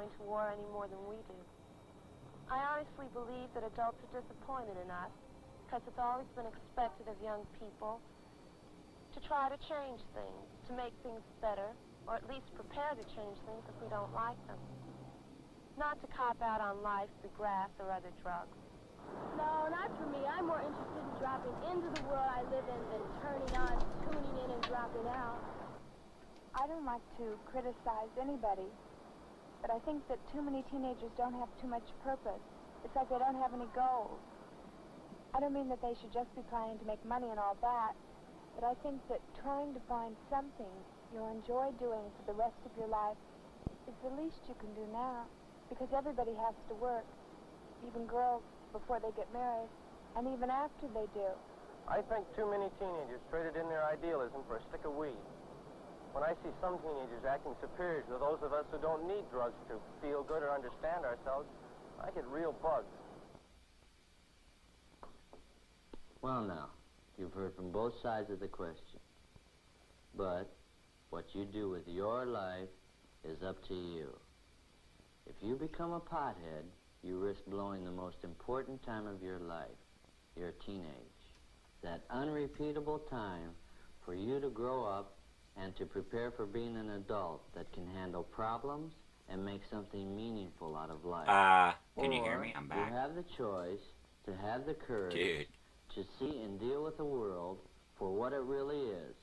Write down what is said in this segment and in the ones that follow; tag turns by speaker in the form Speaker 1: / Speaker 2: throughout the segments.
Speaker 1: going to war any more than we do. I honestly believe that adults are disappointed in us because it's always been expected of young people to try to change things, to make things better, or at least prepare to change things if we don't like them. Not to cop out on life through grass or other drugs.
Speaker 2: No, not for me. I'm more interested in dropping into the world I live in than turning on, tuning in, and dropping out.
Speaker 3: I don't like to criticize anybody, but I think that too many teenagers don't have too much purpose. It's like they don't have any goals. I don't mean that they should just be planning to make money and all that, but I think that trying to find something you'll enjoy doing for the rest of your life is the least you can do now, because everybody has to work, even girls before they get married, and even after they do.
Speaker 4: I think too many teenagers traded in their idealism for a stick of weed. When I see some teenagers acting superior to those of us who don't need drugs to feel good or understand ourselves, I get real bugs.
Speaker 5: Well, now, you've heard from both sides of the question. But what you do with your life is up to you. If you become a pothead, you risk blowing the most important time of your life, your teenage. That unrepeatable time for you to grow up and to prepare for being an adult that can handle problems and make something meaningful out of life.
Speaker 6: Can you hear me? I'm back.
Speaker 5: You have the choice to have the courage to see and deal with the world for what it really is.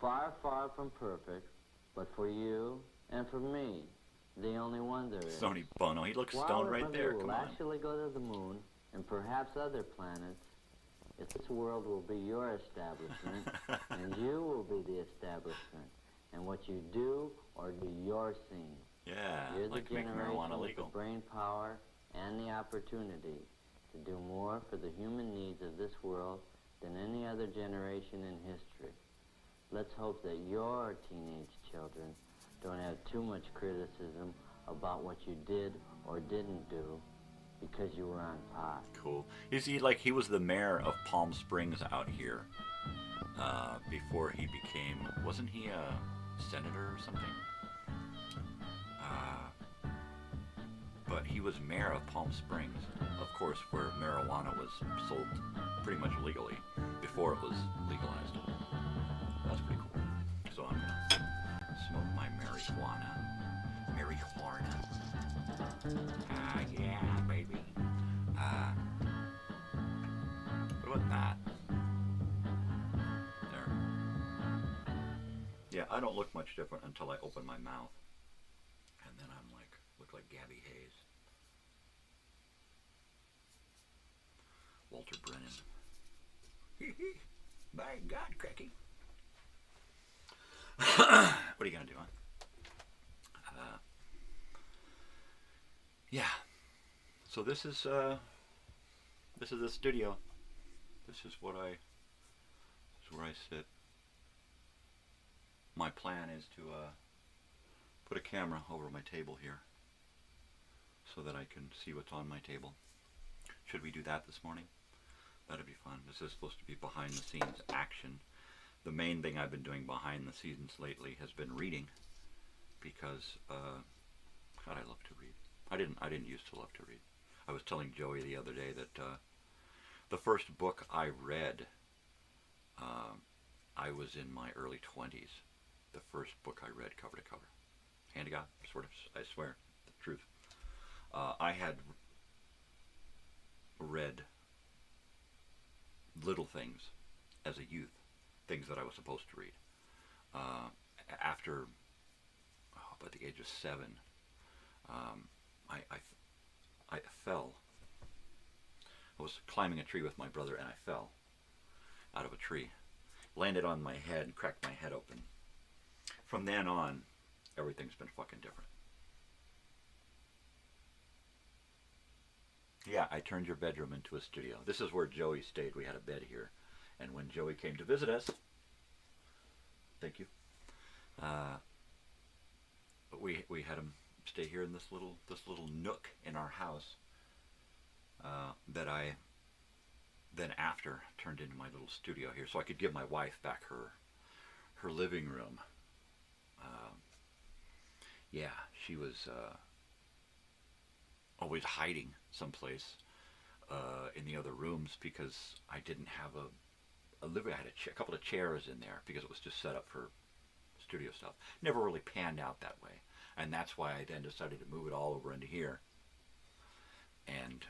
Speaker 5: Far, far from perfect, but for you and for me, the only one there is.
Speaker 6: Sonny Bono, he looks stoned right there.
Speaker 5: Come on.
Speaker 6: Will
Speaker 5: actually go to the moon and perhaps other planets. If this world will be your establishment, and you will be the establishment, and what you do or do your scene.
Speaker 6: Yeah,
Speaker 5: you're the
Speaker 6: like make marijuana
Speaker 5: with
Speaker 6: legal.
Speaker 5: The brain power and the opportunity to do more for the human needs of this world than any other generation in history. Let's hope that your teenage children don't have too much criticism about what you did or didn't do because you were on pot.
Speaker 6: Cool. Is he like, he was the mayor of Palm Springs out here before he became, wasn't he a senator or something? But he was mayor of Palm Springs, of course, where marijuana was sold pretty much legally before it was legalized. That's pretty cool. So I'm gonna smoke my marijuana. Yeah, baby. What about that? There. Yeah, I don't look much different until I open my mouth. And then I'm like, look like Gabby Hayes. Walter Brennan. By God, Cracky. What are you gonna do, huh? Yeah. So this is the studio. This is where I sit. My plan is to put a camera over my table here so that I can see what's on my table. Should we do that this morning? That'd be fun. This is supposed to be behind the scenes action. The main thing I've been doing behind the scenes lately has been reading, because God, I love to read. I didn't used to love to read. I was telling Joey the other day that the first book I read, I was in my early 20s. The first book I read cover to cover. Hand to God, sort of, I swear, the truth. I had read little things as a youth, things that I was supposed to read. After, about the age of 7, I fell. I was climbing a tree with my brother and I fell out of a tree. Landed on my head, cracked my head open. From then on, everything's been fucking different. Yeah, I turned your bedroom into a studio. This is where Joey stayed. We had a bed here. And when Joey came to visit us, thank you, we had him stay here in this little nook in our house that I then after turned into my little studio here, so I could give my wife back her living room. Yeah, she was always hiding someplace in the other rooms because I didn't have a living. I had a couple of chairs in there because it was just set up for studio stuff. Never really panned out that way. And that's why I then decided to move it all over into here and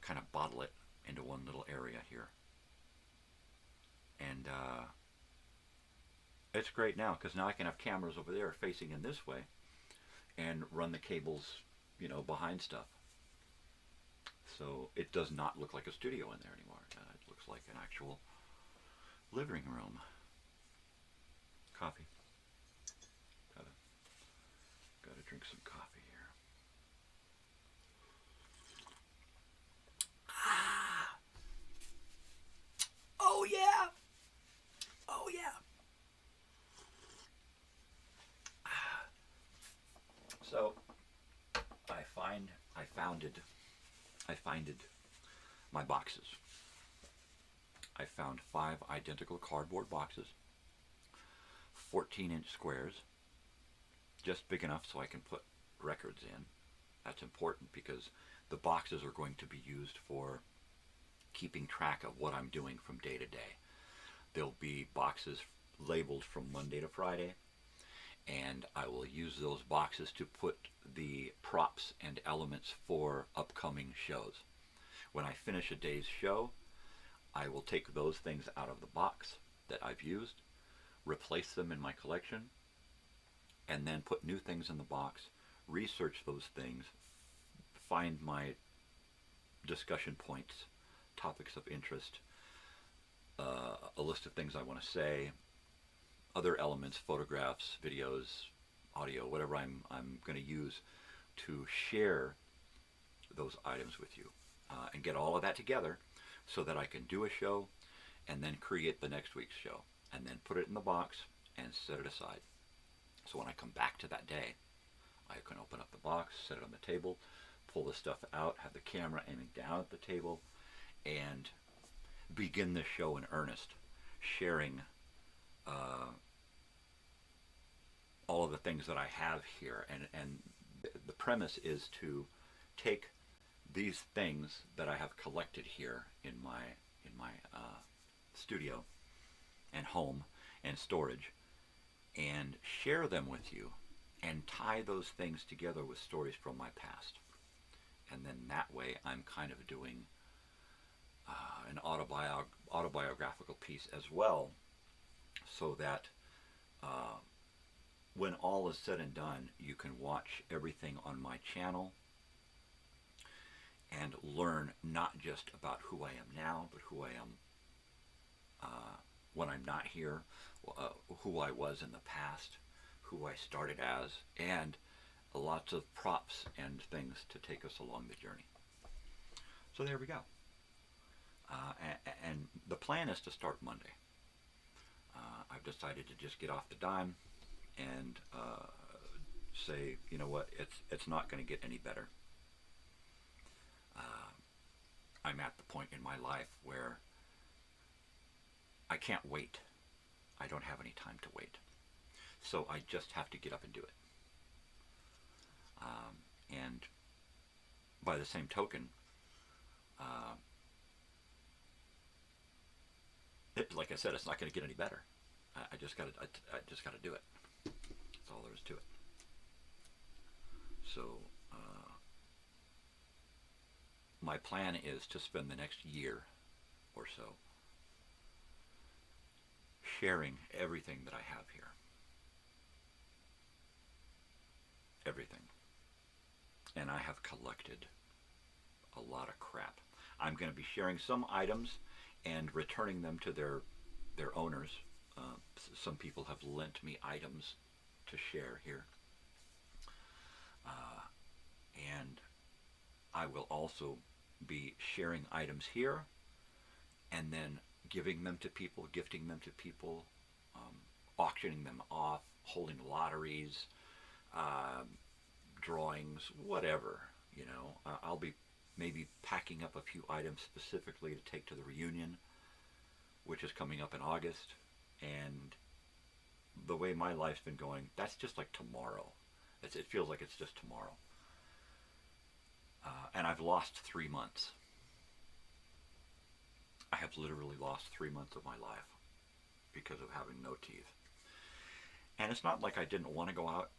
Speaker 6: kind of bottle it into one little area here. And it's great now because now I can have cameras over there facing in this way and run the cables, you know, behind stuff. So it does not look like a studio in there anymore. It looks like an actual living room. Coffee. Gotta drink some coffee here. Ah! Oh yeah! Oh yeah! So I founded my boxes. I found 5 identical cardboard boxes, 14-inch squares, just big enough so I can put records in. That's important because the boxes are going to be used for keeping track of what I'm doing from day to day. There'll be boxes labeled from Monday to Friday, and I will use those boxes to put the props and elements for upcoming shows. When I finish a day's show, I will take those things out of the box that I've used, replace them in my collection, and then put new things in the box, research those things, find my discussion points, topics of interest, a list of things I want to say, other elements, photographs, videos, audio, whatever I'm going to use to share those items with you, and get all of that together so that I can do a show and then create the next week's show and then put it in the box and set it aside. So when I come back to that day, I can open up the box, set it on the table, pull the stuff out, have the camera aiming down at the table, and begin the show in earnest, sharing all of the things that I have here. And the premise is to take these things that I have collected here in my studio and home and storage, and share them with you and tie those things together with stories from my past. And then that way I'm kind of doing an autobiographical piece as well, so that when all is said and done, you can watch everything on my channel and learn not just about who I am now, but who I am when I'm not here, who I was in the past, who I started as, and lots of props and things to take us along the journey. So there we go. And the plan is to start Monday. I've decided to just get off the dime and say, you know what, it's not going to get any better. I'm at the point in my life where I can't wait. I don't have any time to wait. So I just have to get up and do it. And by the same token, like I said, it's not going to get any better. I just got to do it. That's all there is to it. So my plan is to spend the next year or so sharing everything that I have here. Everything. And I have collected a lot of crap. I'm going to be sharing some items and returning them to their owners. Some people have lent me items to share here. And I will also be sharing items here and then giving them to people, gifting them to people, auctioning them off, holding lotteries, drawings, whatever, you know. I'll be maybe packing up a few items specifically to take to the reunion, which is coming up in August. And the way my life's been going, that's just like tomorrow. It feels like it's just tomorrow. I've lost 3 months. I have literally lost 3 months of my life because of having no teeth. And it's not like I didn't want to go out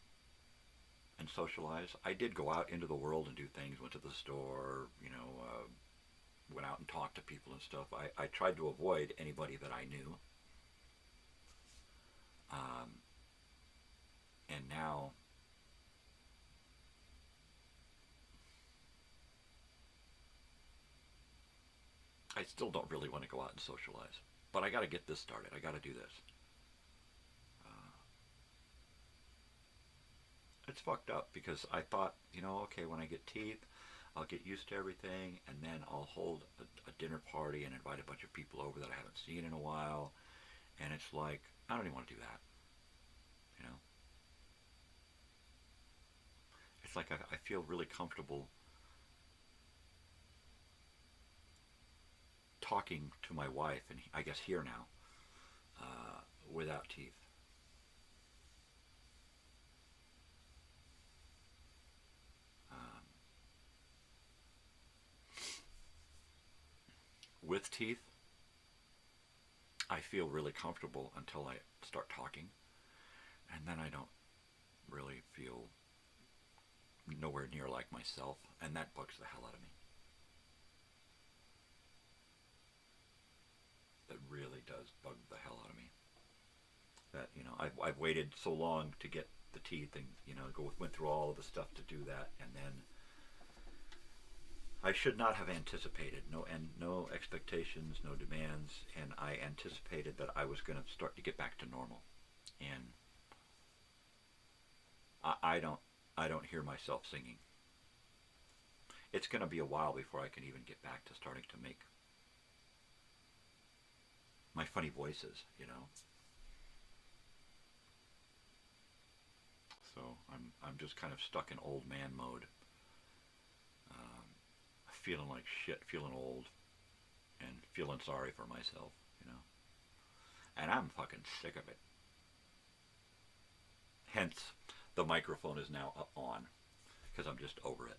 Speaker 6: and socialize. I did go out into the world and do things, went to the store, went out and talked to people and stuff. I tried to avoid anybody that I knew. And now, I still don't really want to go out and socialize. But I got to get this started. I got to do this. It's fucked up because I thought, okay, when I get teeth, I'll get used to everything, and then I'll hold a dinner party and invite a bunch of people over that I haven't seen in a while. And it's like, I don't even want to do that. It's like I feel really comfortable talking to my wife, and I guess here now, without teeth. With teeth, I feel really comfortable until I start talking, and then I don't really feel nowhere near like myself, and that bugs the hell out of me. That really does bug the hell out of me. That, I've waited so long to get the teeth, and, went through all of the stuff to do that, and then I should not have anticipated, no expectations, no demands, and I anticipated that I was going to start to get back to normal. And I don't hear myself singing. It's going to be a while before I can even get back to starting to make my funny voices, So I'm just kind of stuck in old man mode. Feeling like shit, feeling old, and feeling sorry for myself, And I'm fucking sick of it. Hence, the microphone is now up on, because I'm just over it.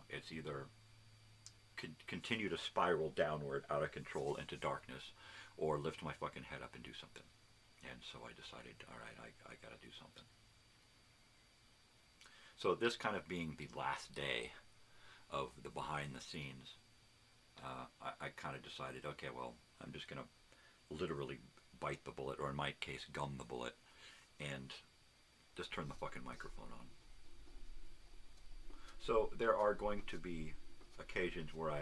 Speaker 6: It's either continue to spiral downward out of control into darkness, or lift my fucking head up and do something. And so I decided, all right, I gotta do something. So this kind of being the last day of the behind the scenes, I kind of decided, okay, well, I'm just going to literally bite the bullet, or in my case, gum the bullet, and just turn the fucking microphone on. So there are going to be occasions where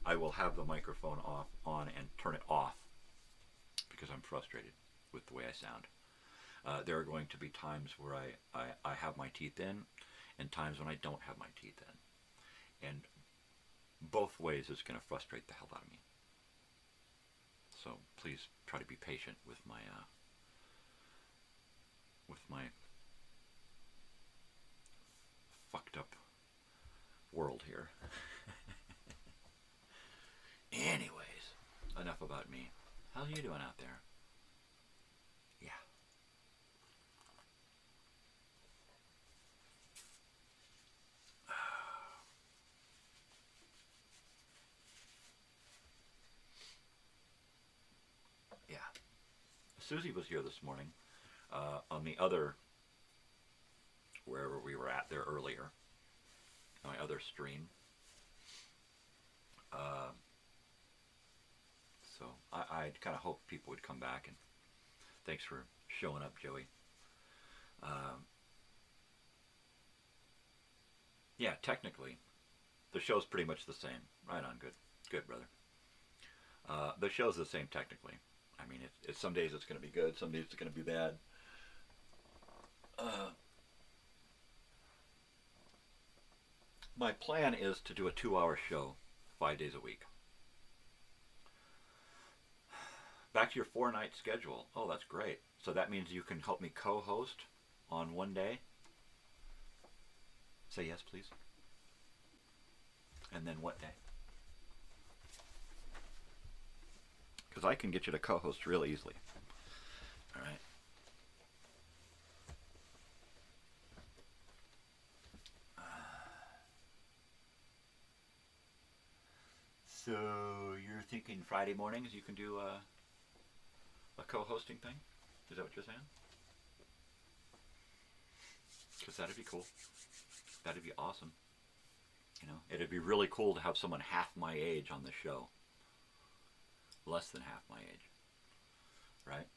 Speaker 6: I will have the microphone on and turn it off because I'm frustrated with the way I sound. There are going to be times where I have my teeth in, and times when I don't have my teeth in. And both ways it's going to frustrate the hell out of me. So please try to be patient with my fucked up world here. Anyways, enough about me. How are you doing out there? Yeah. Yeah. Susie was here this morning on the other, wherever we were at there earlier, my other stream. So I kind of hoped people would come back, and thanks for showing up, Joey. Yeah, technically, the show's pretty much the same. Right on, good, brother. The show's the same technically. I mean, it's some days it's going to be good, some days it's going to be bad. My plan is to do a 2-hour show 5 days a week. Back to your 4-night schedule. Oh, that's great. So that means you can help me co-host on one day? Say yes, please. And then what day? Because I can get you to co-host real easily. All right. So you're thinking Friday mornings you can do a co-hosting thing? Is that what you're saying? Because that'd be cool. That'd be awesome. You know, it'd be really cool to have someone half my age on the show. Less than half my age. Right?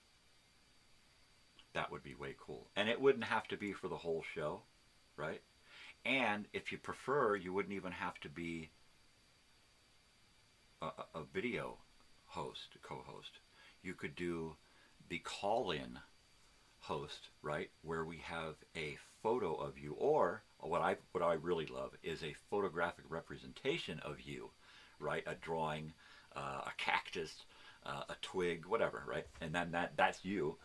Speaker 6: That would be way cool. And it wouldn't have to be for the whole show. Right? And if you prefer, you wouldn't even have to be a video host, co-host. You could do the call-in host, right, where we have a photo of you, or what I really love is a photographic representation of you, right? A drawing, a cactus, a twig, whatever, right? And then that's you,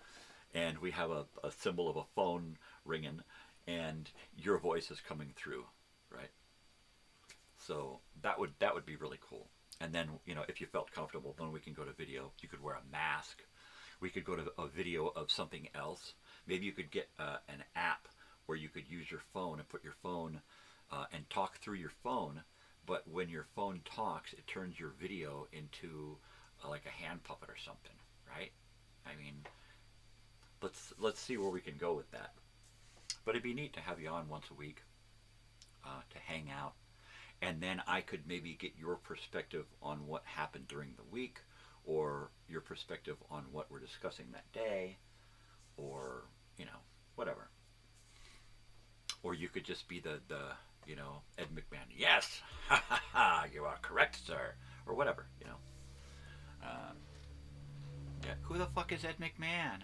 Speaker 6: and we have a symbol of a phone ringing, and your voice is coming through, right? So that would be really cool. And then, you know, if you felt comfortable, then we can go to video. You could wear a mask. We could go to a video of something else. Maybe you could get an app where you could use your phone and put your phone and talk through your phone. But when your phone talks, it turns your video into like a hand puppet or something, right? I mean, let's see where we can go with that. But it'd be neat to have you on once a week to hang out. And then I could maybe get your perspective on what happened during the week, or your perspective on what we're discussing that day, or, you know, whatever. Or you could just be the you know, Ed McMahon. Yes, ha ha ha, you are correct, sir, or whatever, you know. Yeah, who the fuck is Ed McMahon?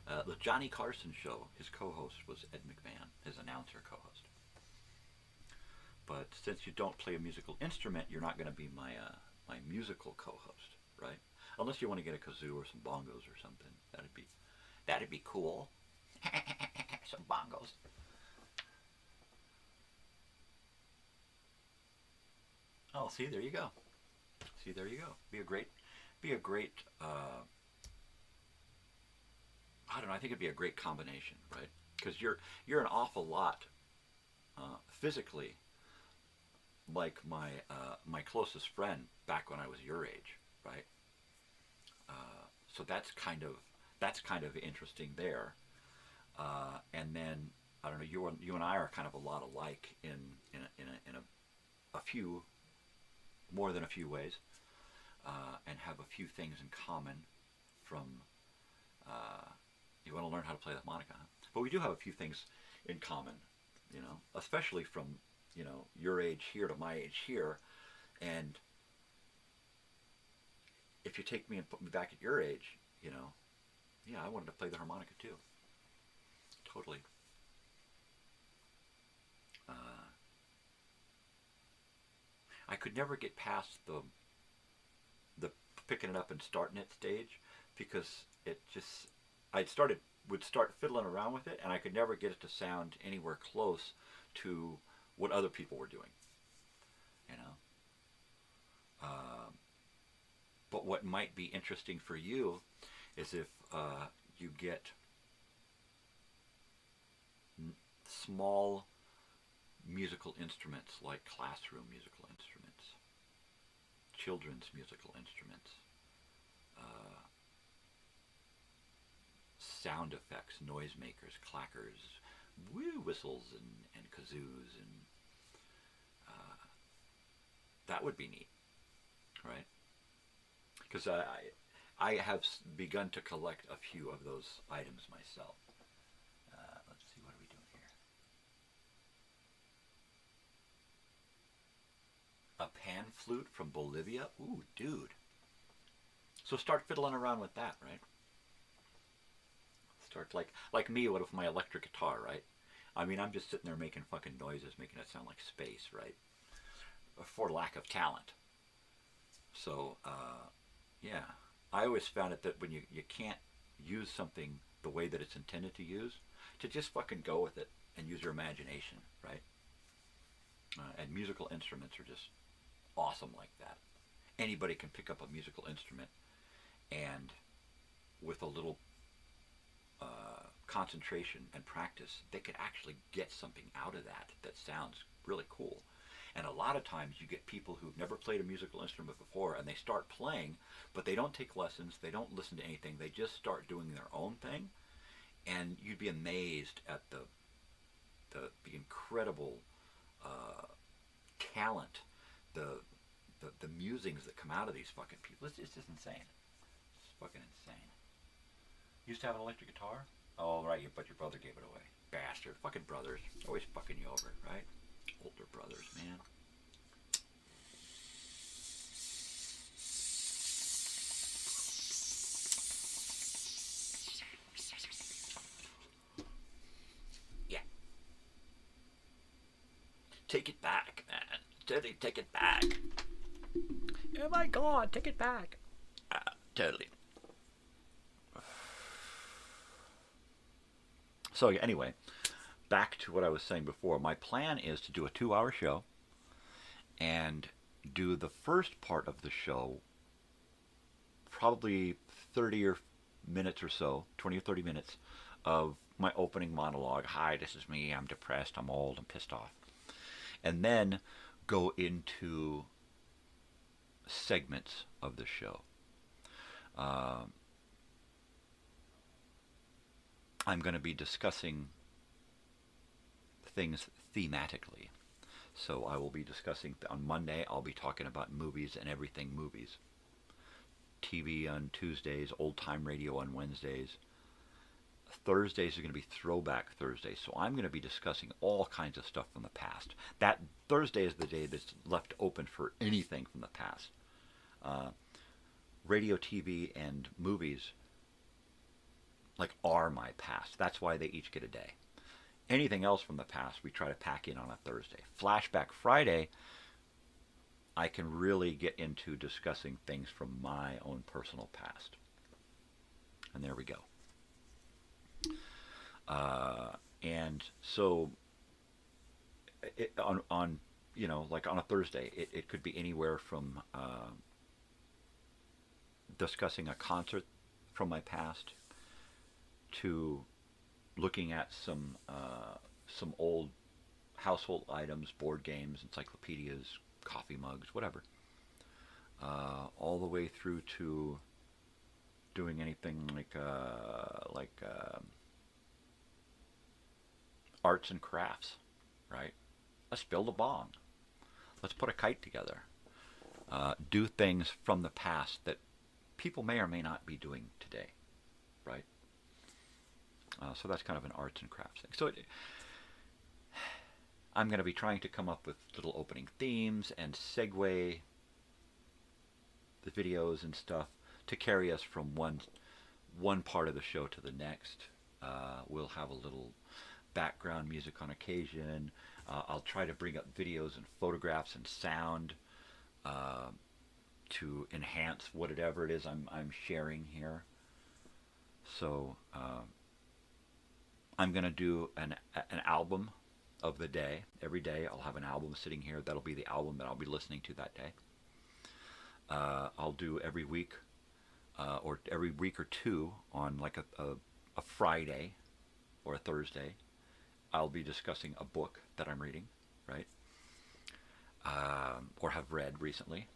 Speaker 6: The Johnny Carson show, his co-host was Ed McMahon, his announcer co-host. But since you don't play a musical instrument, you're not going to be my my musical co-host, right? Unless you want to get a kazoo or some bongos or something. That'd be cool. Some bongos. Oh, see, there you go. See, there you go. Be a great I don't know, I think it'd be a great combination, right? Because you're an awful lot physically like my closest friend back when I was your age, right? So that's kind of interesting there. And then I don't know, you and I are kind of a lot alike in a few, more than a few ways, and have a few things in common. From you want to learn how to play the harmonica, huh? But we do have a few things in common, you know, especially from, you know, your age here to my age here. And if you take me and put me back at your age, you know, yeah, I wanted to play the harmonica too. Totally. I could never get past the picking it up and starting it stage, because it just, would start fiddling around with it, and I could never get it to sound anywhere close to what other people were doing, you know. But what might be interesting for you is if you get small musical instruments, like classroom musical instruments, children's musical instruments, sound effects, noisemakers, clackers, whistles, and kazoos, and that would be neat, right? Because I have begun to collect a few of those items myself. Let's see, what are we doing here? A pan flute from Bolivia? Ooh, dude. So start fiddling around with that, right? Start like me with my electric guitar, right? I mean, I'm just sitting there making fucking noises, making it sound like space, right? For lack of talent. So, yeah. I always found it that when you can't use something the way that it's intended to use, to just fucking go with it and use your imagination, right? And musical instruments are just awesome like that. Anybody can pick up a musical instrument, and with a little concentration and practice, they could actually get something out of that that sounds really cool. And a lot of times you get people who've never played a musical instrument before, and they start playing, but they don't take lessons, they don't listen to anything, they just start doing their own thing, and you'd be amazed at the incredible talent, the musings that come out of these fucking people. It's just insane. It's fucking insane. You used to have an electric guitar? Oh, right, but your brother gave it away. Bastard. Fucking brothers. Always fucking you over, right? Older brothers, man. Yeah. Take it back, man. Totally take it back. Oh my god, take it back. Totally. So anyway, back to what I was saying before. My plan is to do a 2-hour show and do the first part of the show, probably 30 minutes or so, 20 or 30 minutes of my opening monologue. Hi, this is me. I'm depressed. I'm old. I'm pissed off. And then go into segments of the show. I'm going to be discussing things thematically. So I will be discussing, on Monday, I'll be talking about movies and everything movies. TV on Tuesdays, old-time radio on Wednesdays. Thursdays are going to be Throwback Thursdays. So I'm going to be discussing all kinds of stuff from the past. That Thursday is the day that's left open for anything from the past. Radio, TV, and movies are my past. That's why they each get a day. Anything else from the past we try to pack in on a Thursday. Flashback Friday, I can really get into discussing things from my own personal past. And there we go. And so on on a Thursday, it could be anywhere from discussing a concert from my past to looking at some old household items, board games, encyclopedias, coffee mugs, whatever, all the way through to doing anything like arts and crafts, right? Let's build a bong. Let's put a kite together. Do things from the past that people may or may not be doing today, right? So that's kind of an arts and crafts thing. So I'm going to be trying to come up with little opening themes and segue the videos and stuff to carry us from one part of the show to the next. We'll have a little background music on occasion. I'll try to bring up videos and photographs and sound to enhance whatever it is I'm sharing here. So I'm going to do an album of the day. Every day I'll have an album sitting here. That'll be the album that I'll be listening to that day. I'll do every week or every week or two on like a Friday or a Thursday. I'll be discussing a book that I'm reading, right? Or have read recently.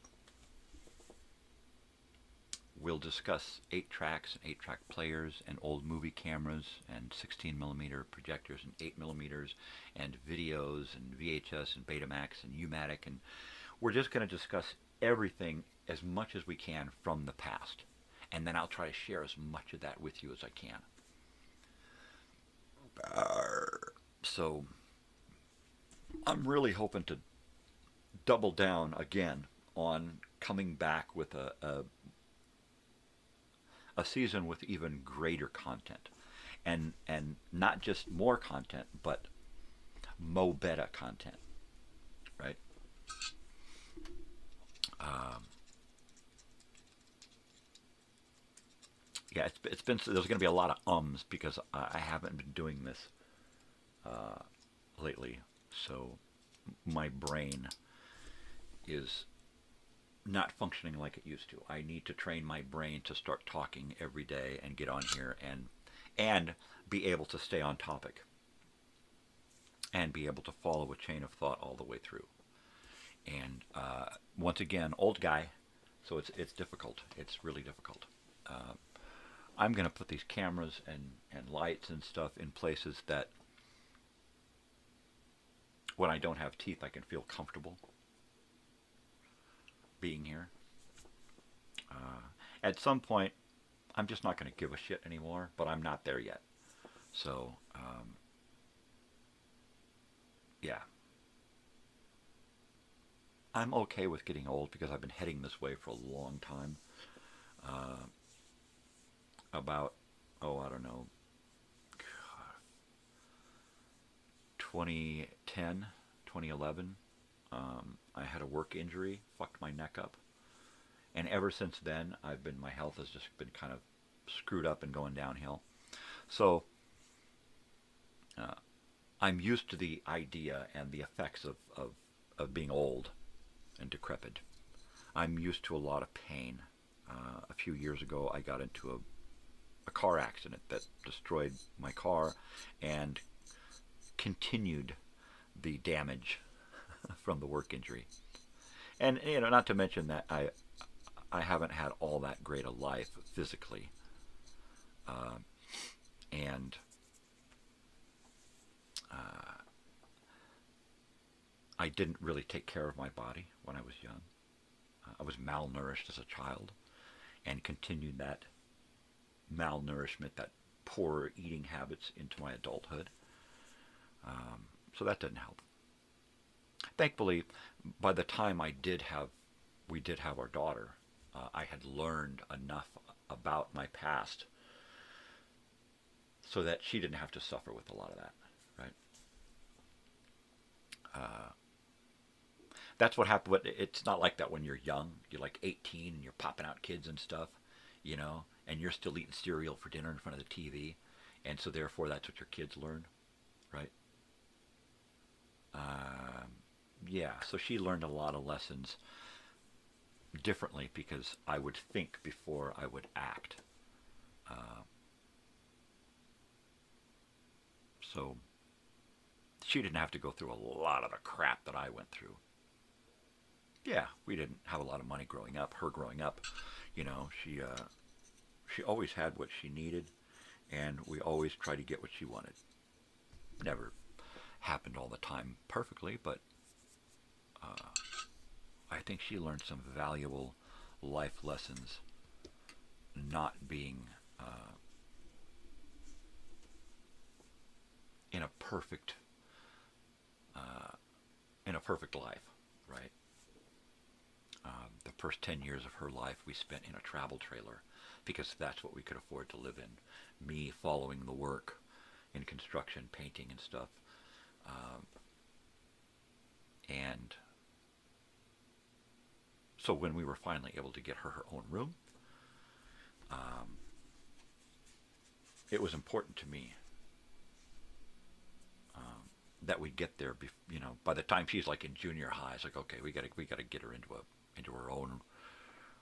Speaker 6: We'll discuss 8-tracks and 8-track players and old movie cameras and 16mm projectors and 8mm and videos and VHS and Betamax and U-matic, and we're just going to discuss everything as much as we can from the past. And then I'll try to share as much of that with you as I can. So I'm really hoping to double down again on coming back with a season with even greater content, and not just more content, but mo better content, right? Yeah, it's been, there's going to be a lot of ums because I haven't been doing this lately, so my brain is not functioning like it used to. I need to train my brain to start talking every day and get on here and be able to stay on topic and be able to follow a chain of thought all the way through. And once again, old guy, so it's difficult. It's really difficult. I'm going to put these cameras and lights and stuff in places that when I don't have teeth, I can feel comfortable being here. At some point, I'm just not going to give a shit anymore, but I'm not there yet. So, yeah. I'm okay with getting old because I've been heading this way for a long time. About, I don't know, 2010, 2011, I had a work injury, fucked my neck up. And ever since then, my health has just been kind of screwed up and going downhill. So, I'm used to the idea and the effects of being old and decrepit. I'm used to a lot of pain. A few years ago, I got into a car accident that destroyed my car and continued the damage from the work injury. And, not to mention that I haven't had all that great a life physically. And I didn't really take care of my body when I was young. I was malnourished as a child and continued that malnourishment, that poor eating habits into my adulthood. So that didn't help. Thankfully, by the time we did have our daughter, I had learned enough about my past so that she didn't have to suffer with a lot of that, right? That's what happened. It's not like that when you're young. You're like 18 and you're popping out kids and stuff, and you're still eating cereal for dinner in front of the TV, and so therefore that's what your kids learn, right? Yeah, so she learned a lot of lessons differently because I would think before I would act. So she didn't have to go through a lot of the crap that I went through. Yeah, we didn't have a lot of money growing up. Her growing up, she always had what she needed, and we always tried to get what she wanted. Never happened all the time perfectly, but I think she learned some valuable life lessons not being in a perfect life, right? The first 10 years of her life we spent in a travel trailer because that's what we could afford to live in. Me following the work in construction, painting and stuff. And so when we were finally able to get her own room, it was important to me that we get there. By the time she's like in junior high, it's like, okay, we got to get her into her own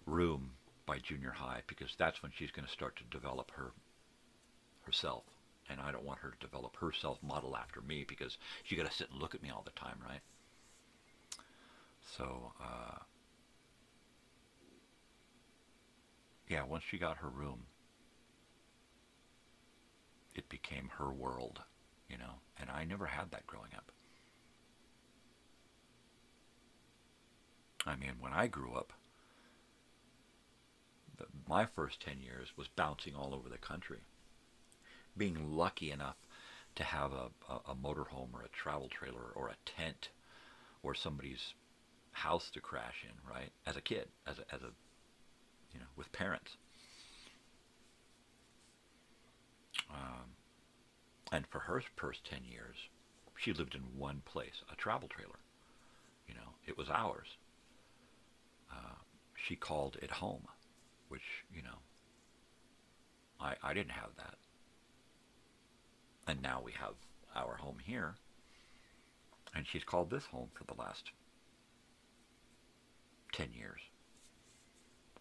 Speaker 6: room by junior high because that's when she's going to start to develop herself. And I don't want her to develop herself model after me because she got to sit and look at me all the time, right? So, yeah, once she got her room, it became her world, and I never had that growing up. I mean, when I grew up, my first 10 years was bouncing all over the country. Being lucky enough to have a motorhome or a travel trailer or a tent or somebody's house to crash in, right? As a kid, as a with parents. And for her first 10 years, she lived in one place, a travel trailer. It was ours. She called it home, which, I didn't have that. And now we have our home here, and she's called this home for the last 10 years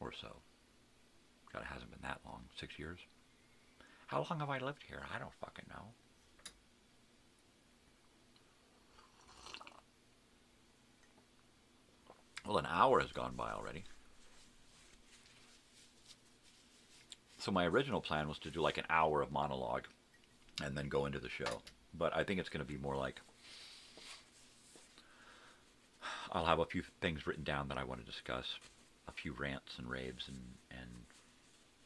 Speaker 6: or so. God, it hasn't been that long, 6 years. How long have I lived here? I don't fucking know. Well, an hour has gone by already. So my original plan was to do like an hour of monologue and then go into the show. But I think it's going to be more like I'll have a few things written down that I want to discuss, a few rants and raves and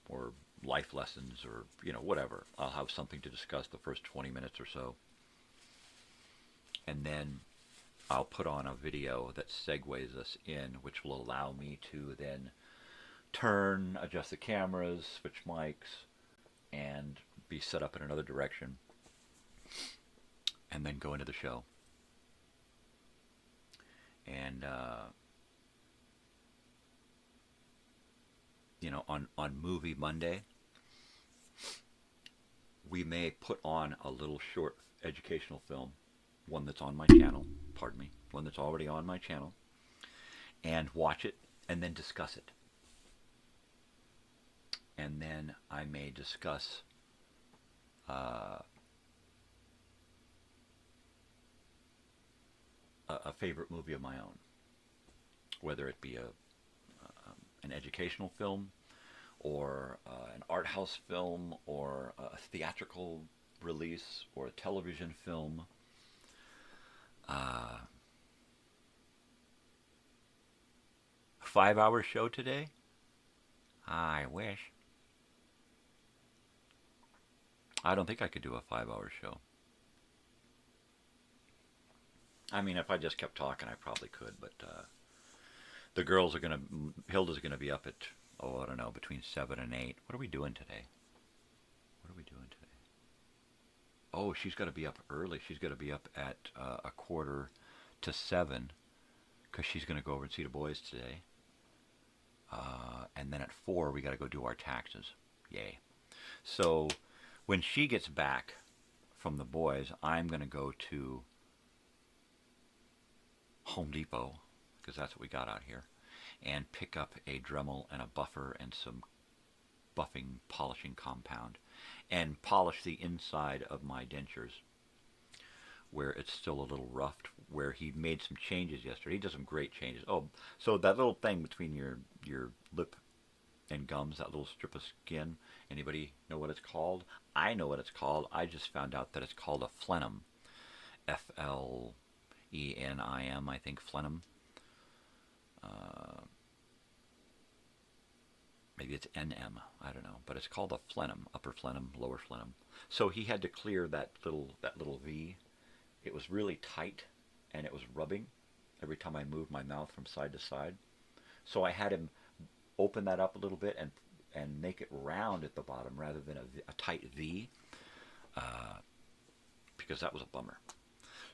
Speaker 6: or life lessons or, you know, whatever. I'll have something to discuss the first 20 minutes or so. And then I'll put on a video that segues us in, which will allow me to then turn, adjust the cameras, switch mics, and be set up in another direction, and then go into the show. And, you know, on Movie Monday, we may put on a little short educational film, one that's on my channel, one that's already on my channel, and watch it, and then discuss it. And then I may discuss a favorite movie of my own, whether it be an educational film, or an art house film, or a theatrical release, or a television film. 5-hour show today? I wish. I don't think I could do a 5-hour show. I mean, if I just kept talking, I probably could, but the girls are going to, Hilda's going to be up at, I don't know, between 7 and 8. What are we doing today? Oh, she's got to be up early. She's got to be up at 6:45, because she's going to go over and see the boys today. And then at 4, we got to go do our taxes. Yay. So when she gets back from the boys, I'm going to go to Home Depot, because that's what we got out here, and pick up a Dremel and a buffer and some buffing polishing compound, and polish the inside of my dentures where it's still a little roughed, where he made some changes yesterday. He did some great changes. Oh, so that little thing between your lip and gums, that little strip of skin, anybody know what it's called? I know what it's called. I just found out that it's called a phlenum. F-L-E-N-I-M, I think, phlenum. Maybe it's N-M, I don't know. But it's called a phlenum, upper phlenum, lower phlenum. So he had to clear that little V. It was really tight, and it was rubbing every time I moved my mouth from side to side. So I had him open that up a little bit and make it round at the bottom rather than a tight V, because that was a bummer.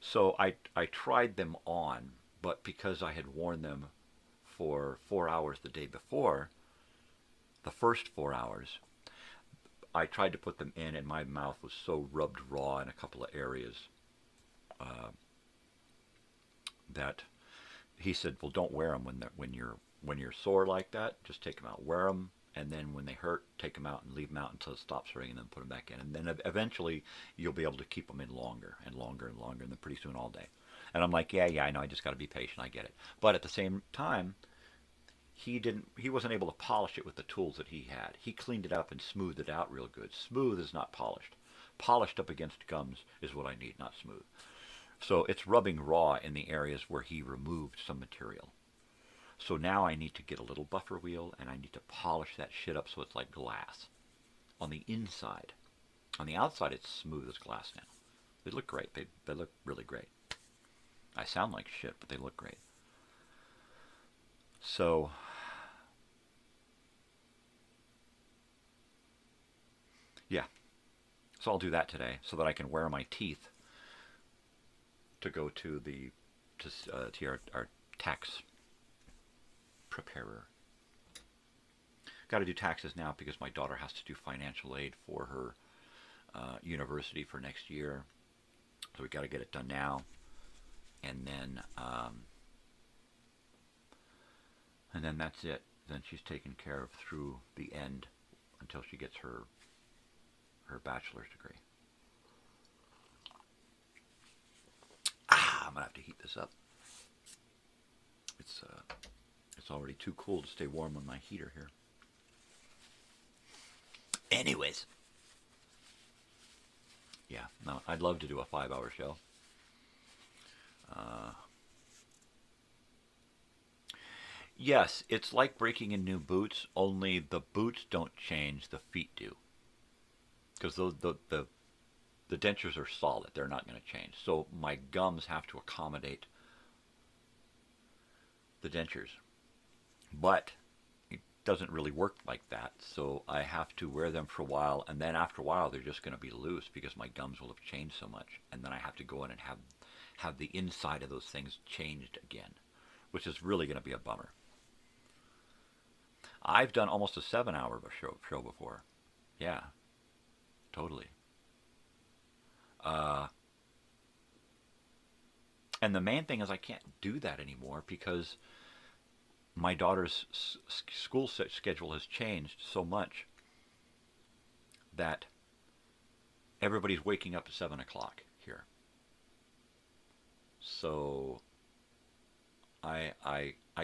Speaker 6: So I tried them on, but because I had worn them for 4 hours the day before, the first 4 hours, I tried to put them in, and my mouth was so rubbed raw in a couple of areas that he said, well, don't wear them when you're sore like that. Just take them out, wear them, and then when they hurt, take them out and leave them out until it stops hurting, and then put them back in. And then eventually you'll be able to keep them in longer and longer and longer, and then pretty soon all day. And I'm like, yeah, I know, I just got to be patient. I get it. But at the same time, he wasn't able to polish it with the tools that he had. He cleaned it up and smoothed it out real good. Smooth is not polished. Polished up against gums is what I need, not smooth. So it's rubbing raw in the areas where he removed some material. So now I need to get a little buffer wheel, and I need to polish that shit up so it's like glass on the inside. On the outside, it's smooth as glass now. They look great. They look really great. I sound like shit, but they look great. So yeah. So I'll do that today so that I can wear my teeth to go to our tax preparer. Got to do taxes now because my daughter has to do financial aid for her university for next year. So we got to get it done now, and then that's it. Then she's taken care of through the end until she gets her bachelor's degree. I'm gonna have to heat this up. It's It's already too cool to stay warm on my heater here. Anyways. Yeah, no, I'd love to do a 5-hour show. Yes, it's like breaking in new boots, only the boots don't change, the feet do. Because the dentures are solid, they're not going to change. So my gums have to accommodate the dentures. But it doesn't really work like that, so I have to wear them for a while, and then after a while they're just going to be loose because my gums will have changed so much, and then I have to go in and have the inside of those things changed again, which is really going to be a bummer. I've done almost a 7-hour show before. Yeah, totally. And the main thing is I can't do that anymore because my daughter's school schedule has changed so much that everybody's waking up at 7 o'clock here. So I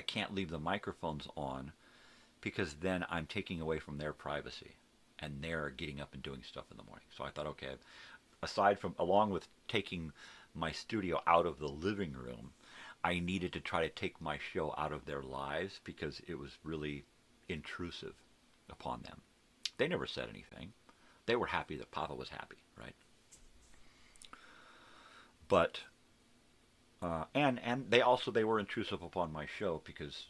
Speaker 6: can't leave the microphones on because then I'm taking away from their privacy and they're getting up and doing stuff in the morning. So I thought, okay, along with taking my studio out of the living room, I needed to try to take my show out of their lives because it was really intrusive upon them. They never said anything. They were happy that Papa was happy, right? But and they were intrusive upon my show because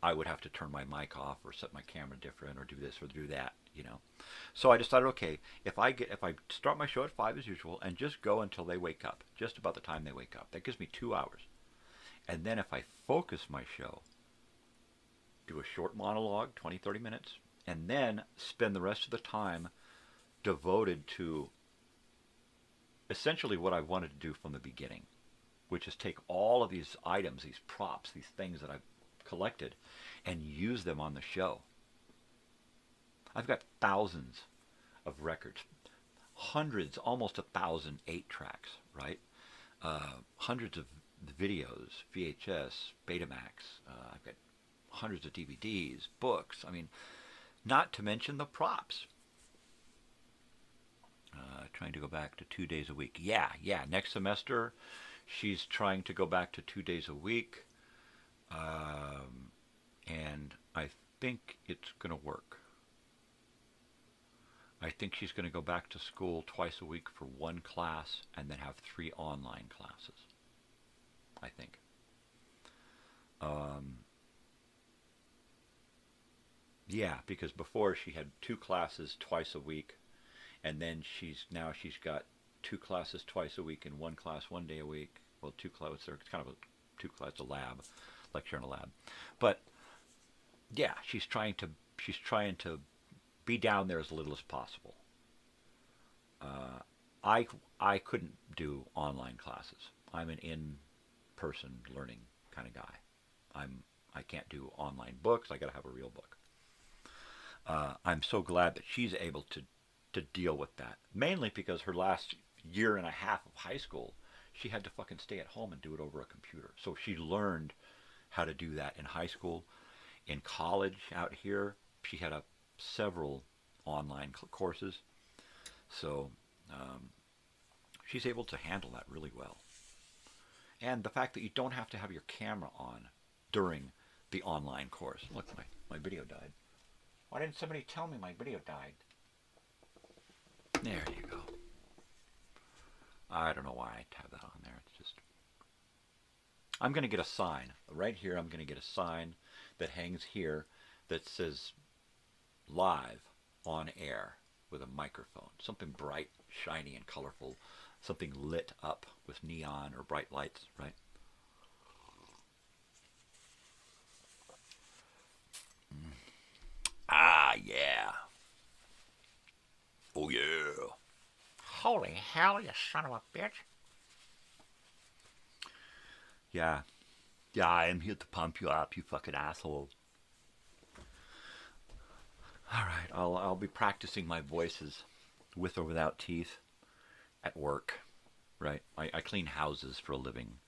Speaker 6: I would have to turn my mic off or set my camera different or do this or do that, you know. So I decided, okay, if I start my show at 5 as usual and just go until they wake up, just about the time they wake up, that gives me 2 hours. And then if I focus my show, do a short monologue, 20, 30 minutes, and then spend the rest of the time devoted to essentially what I wanted to do from the beginning, which is take all of these items, these props, these things that I've collected, and use them on the show. I've got thousands of records, hundreds, almost 1,000 8-tracks, right? Hundreds of videos, VHS, Betamax. I've got hundreds of DVDs, books. I mean, not to mention the props. Trying to go back to 2 days a week. Yeah. Next semester, she's trying to go back to 2 days a week. And I think it's going to work. I think she's going to go back to school twice a week for 1 class and then have 3 online classes. I think. Yeah, because before she had 2 classes twice a week, and then she's got 2 classes twice a week and 1 class 1 day a week. Well, 2 classes. It's kind of a 2 class, a lab, lecture in a lab. But yeah, she's trying to be down there as little as possible. I couldn't do online classes. I'm an in-person learning kind of guy. I can't do online books. I got to have a real book. I'm so glad that she's able to deal with that. Mainly because her last year and a half of high school, she had to fucking stay at home and do it over a computer. So she learned how to do that in high school. In college out here, she had several online courses. So she's able to handle that really well. And the fact that you don't have to have your camera on during the online course. Look, my video died. Why didn't somebody tell me my video died? There you go. I don't know why I have that on there. It's just... I'm going to get a sign. Right here, I'm going to get a sign that hangs here that says live on air with a microphone. Something bright, shiny, and colorful. Something lit up with neon or bright lights, right? Ah, yeah. Oh, yeah. Holy hell, you son of a bitch. Yeah. Yeah, I am here to pump you up, you fucking asshole. Alright, I'll be practicing my voices with or without teeth at work, right? I clean houses for a living.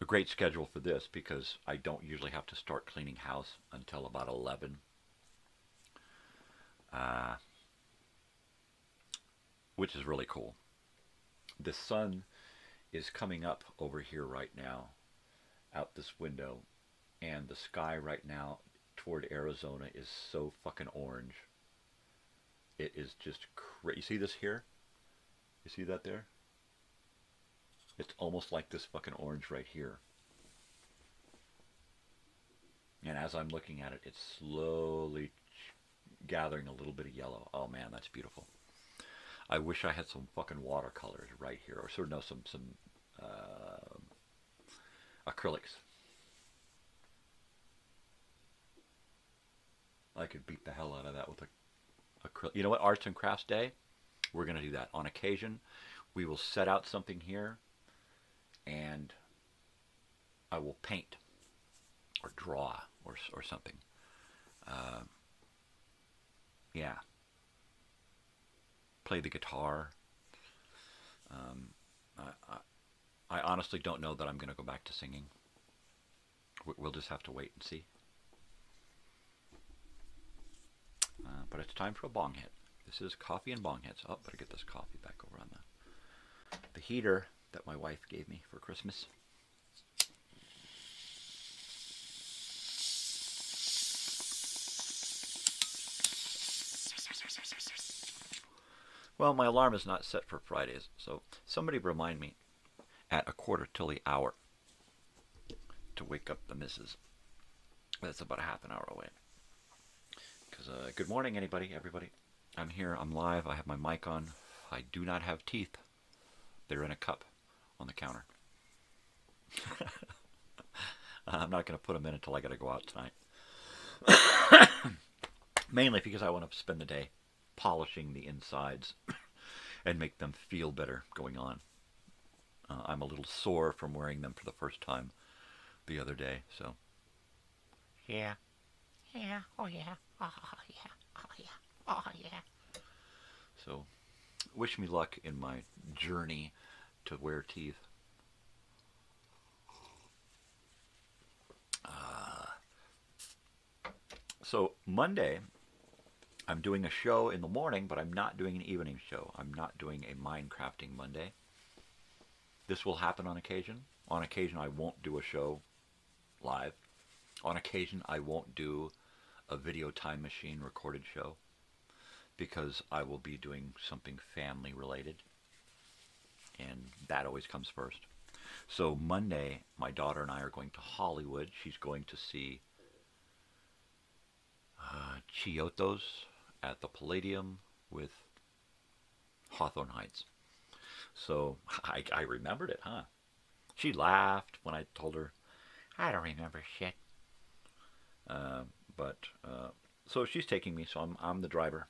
Speaker 6: a great schedule for this because I don't usually have to start cleaning house until about 11. Which is really cool. The sun is coming up over here right now, out this window, and the sky right now toward Arizona is so fucking orange. It is just crazy. You see this here? You see that there? It's almost like this fucking orange right here. And as I'm looking at it, it's slowly gathering a little bit of yellow. Oh man, that's beautiful. I wish I had some fucking watercolors right here, or sort of no, some acrylics. I could beat the hell out of that with a acrylic. You know what? Arts and Crafts Day, we're going to do that. On occasion, we will set out something here, and I will paint or draw or something. Yeah. Play the guitar. I honestly don't know that I'm going to go back to singing. We'll just have to wait and see. But it's time for a bong hit. This is coffee and bong hits. Oh, better get this coffee back over on the heater that my wife gave me for Christmas. Well, my alarm is not set for Fridays, so somebody remind me at 1/4 till the hour to wake up the missus. That's about a half an hour away. Because, good morning, everybody. I'm here, I'm live, I have my mic on. I do not have teeth. They're in a cup on the counter. I'm not going to put them in until I got to go out tonight. Mainly because I want to spend the day polishing the insides and make them feel better going on. I'm a little sore from wearing them for the first time the other day, so. Yeah, oh yeah, oh yeah, oh yeah, oh yeah. So, wish me luck in my journey to wear teeth. So, Monday, I'm doing a show in the morning, but I'm not doing an evening show. I'm not doing a Minecrafting Monday. This will happen on occasion. On occasion, I won't do a show live. On occasion, I won't do a video time machine recorded show because I will be doing something family related, and that always comes first. So Monday, my daughter and I are going to Hollywood. She's going to see Chiotos at the Palladium with Hawthorne Heights. So I remembered it, huh? She laughed when I told her, I don't remember shit. So she's taking me, so I'm the driver.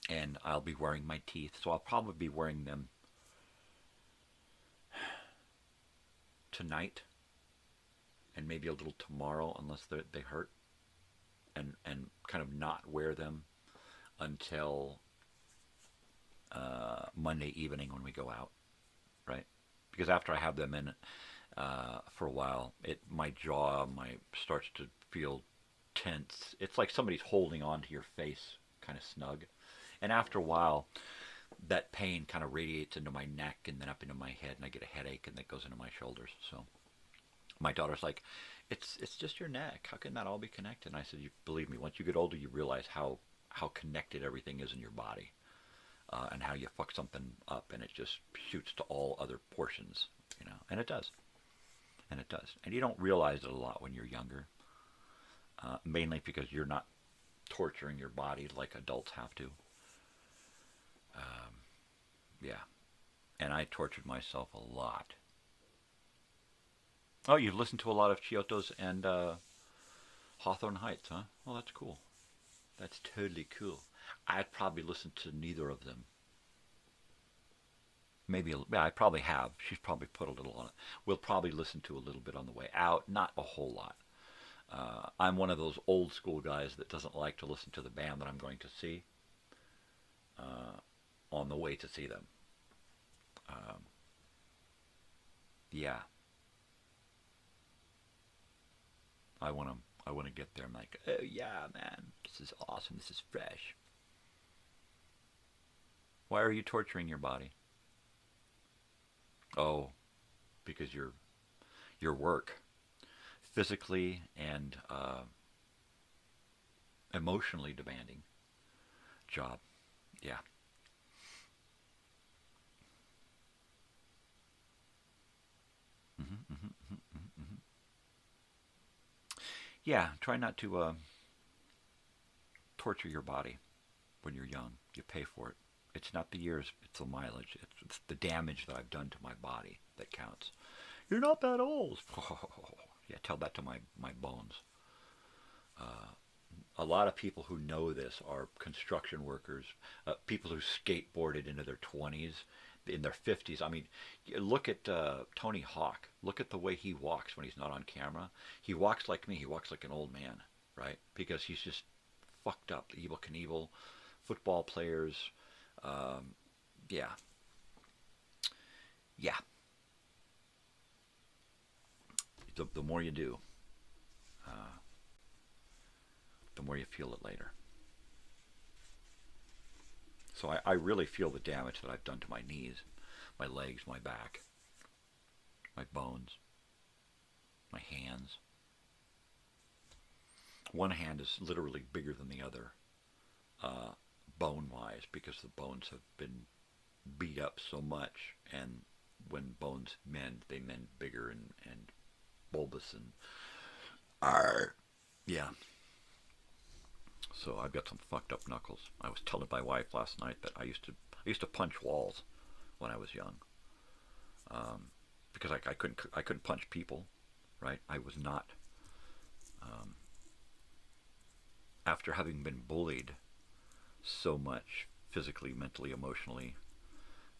Speaker 6: And I'll be wearing my teeth, so I'll probably be wearing them tonight and maybe a little tomorrow unless they hurt, and kind of not wear them until Monday evening when we go out, right? Because after I have them in for a while, my jaw starts to feel tense. It's like somebody's holding on to your face kind of snug. And after a while, that pain kind of radiates into my neck and then up into my head, and I get a headache, and that goes into my shoulders. So my daughter's like, it's just your neck. How can that all be connected? And I said, you believe me, once you get older, you realize how connected everything is in your body, and how you fuck something up, and it just shoots to all other portions, you know. And it does. And it does. And you don't realize it a lot when you're younger, mainly because you're not torturing your body like adults have to. Yeah. And I tortured myself a lot. Oh, you've listened to a lot of Chiotos and Hawthorne Heights, huh? Well, that's cool. That's totally cool. I'd probably listened to neither of them. Maybe, yeah, I probably have. She's probably put a little on it. We'll probably listen to a little bit on the way out. Not a whole lot. I'm one of those old school guys that doesn't like to listen to the band that I'm going to see on the way to see them. Yeah. I want to get there. I'm like, oh yeah, man, this is awesome. This is fresh. Why are you torturing your body? Oh, because your work, physically and emotionally demanding job. Yeah. Yeah, try not to torture your body when you're young. You pay for it. It's not the years, it's the mileage. It's the damage that I've done to my body that counts. You're not that old. Yeah, tell that to my bones. A lot of people who know this are construction workers, people who skateboarded into their 20s, in their 50s. I mean, look at Tony Hawk. Look at the way he walks when he's not on camera. He walks like me. He walks like an old man, right? Because he's just fucked up. Evel Knievel, football players. Yeah. Yeah. The more you do, the more you feel it later. So I really feel the damage that I've done to my knees, my legs, my back, my bones, my hands. One hand is literally bigger than the other, bone-wise, because the bones have been beat up so much, and when bones mend, they mend bigger and bulbous and yeah. So I've got some fucked up knuckles. I was telling my wife last night that I used to punch walls when I was young, because I couldn't punch people, right? I was not. After having been bullied so much, physically, mentally, emotionally,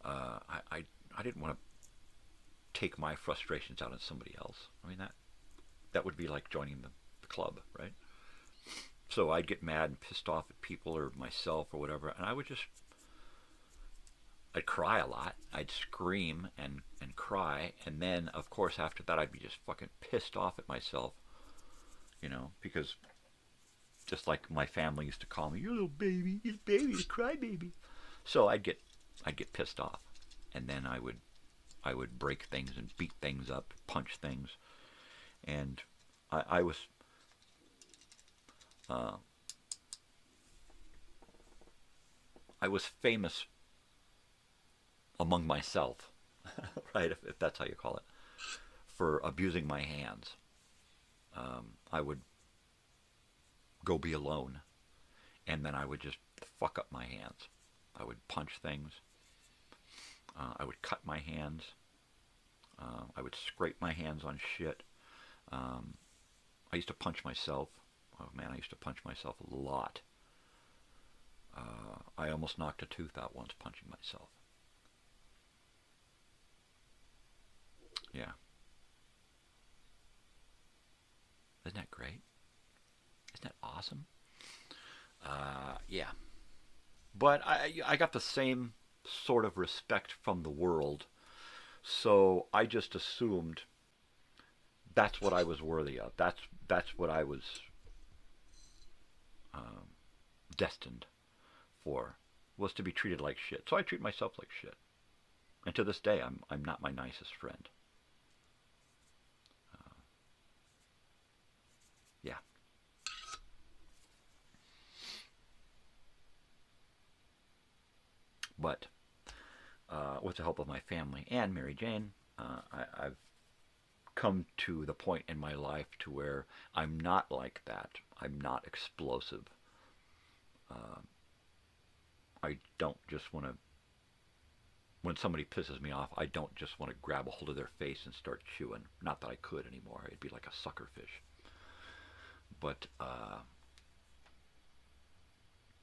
Speaker 6: I didn't want to take my frustrations out on somebody else. I mean, that would be like joining the club, right? So I'd get mad and pissed off at people or myself or whatever, and I'd cry a lot. I'd scream and cry, and then, of course, after that, I'd be just fucking pissed off at myself, because just like my family used to call me, "Your little baby, your baby, you cry baby." So I'd get pissed off, and then I would break things and beat things up, punch things, and I was. I was famous among myself, right, if that's how you call it, for abusing my hands. I would go be alone, and then I would just fuck up my hands. I would punch things. I would cut my hands. I would scrape my hands on shit. I used to punch myself. Oh man, I used to punch myself a lot. I almost knocked a tooth out once punching myself. Yeah. Isn't that great? Isn't that awesome? Yeah. But I got the same sort of respect from the world, so I just assumed that's what I was worthy of. That's what I was destined for, was to be treated like shit. So I treat myself like shit, and to this day, I'm not my nicest friend. Yeah. But with the help of my family and Mary Jane, I've come to the point in my life to where I'm not like that. I'm not explosive. I don't just want to, when somebody pisses me off, I don't just want to grab a hold of their face and start chewing. Not that I could anymore. It'd be like a sucker fish. But,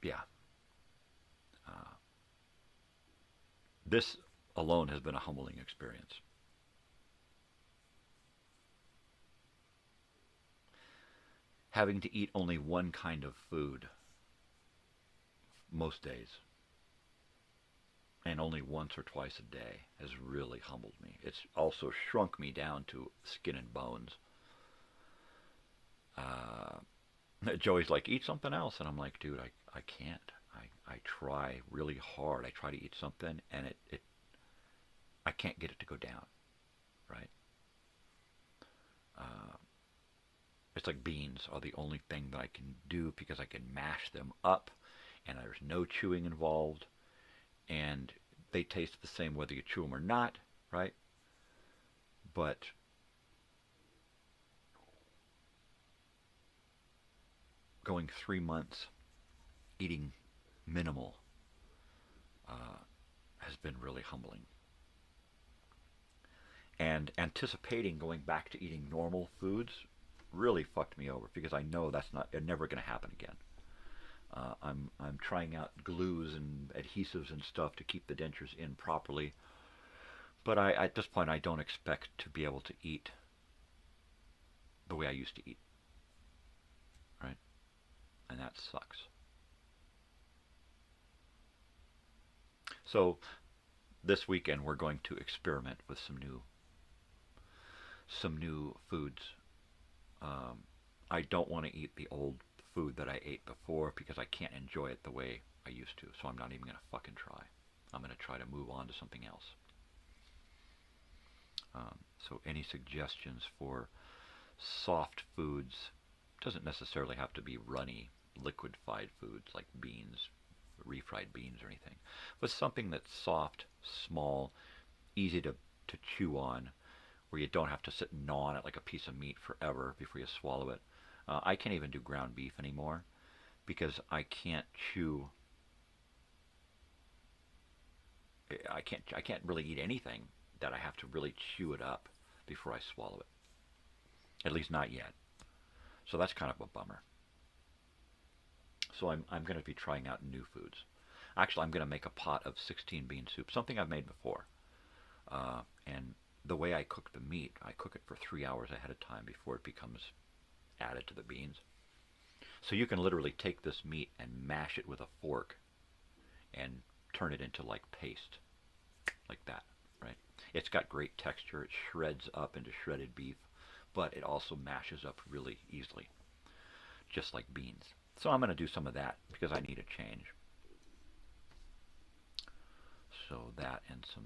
Speaker 6: yeah. This alone has been a humbling experience. Having to eat only one kind of food most days. and only once or twice a day has really humbled me. It's also shrunk me down to skin and bones. Joey's like, eat something else. And I'm like, dude, I can't. I try really hard. I try to eat something, and I can't get it to go down, right? It's like beans are the only thing that I can do because I can mash them up, and there's no chewing involved, and they taste the same whether you chew them or not, right? But going 3 months eating minimal has been really humbling. And anticipating going back to eating normal foods really fucked me over, because I know that's never going to happen again. I'm trying out glues and adhesives and stuff to keep the dentures in properly, but at this point I don't expect to be able to eat the way I used to eat, right? And that sucks. So this weekend we're going to experiment with some new foods. I don't want to eat the old food that I ate before because I can't enjoy it the way I used to. So I'm not even going to fucking try. I'm going to try to move on to something else. So any suggestions for soft foods? Doesn't necessarily have to be runny, liquefied foods like beans, refried beans or anything. But something that's soft, small, easy to chew on, where you don't have to sit and gnaw on it like a piece of meat forever before you swallow it. I can't even do ground beef anymore because I can't chew. I can't really eat anything that I have to really chew it up before I swallow it. At least not yet. So that's kind of a bummer. So I'm going to be trying out new foods. Actually, I'm going to make a pot of 16 bean soup, something I've made before. And the way I cook the meat, I cook it for 3 hours ahead of time before it becomes added to the beans. So you can literally take this meat and mash it with a fork and turn it into like paste, like that, right? It's got great texture. It shreds up into shredded beef, but it also mashes up really easily, just like beans. So I'm going to do some of that because I need a change. So that and some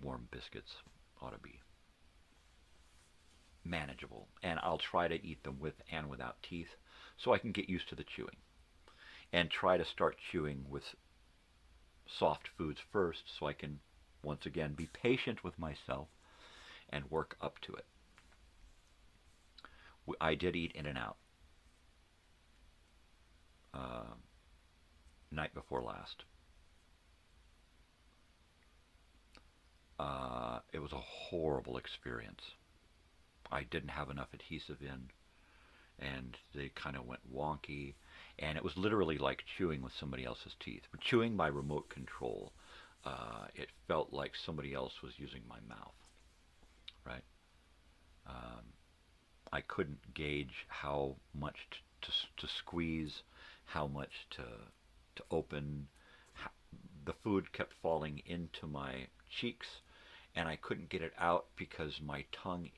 Speaker 6: warm biscuits ought to be manageable. And I'll try to eat them with and without teeth so I can get used to the chewing. And try to start chewing with soft foods first so I can, once again, be patient with myself and work up to it. I did eat In-N-Out night before last. It was a horrible experience. I didn't have enough adhesive in, and they kind of went wonky, and it was literally like chewing with somebody else's teeth. But chewing by remote control, it felt like somebody else was using my mouth, right? I couldn't gauge how much to squeeze, how much to open. The food kept falling into my cheeks, and I couldn't get it out because my tongue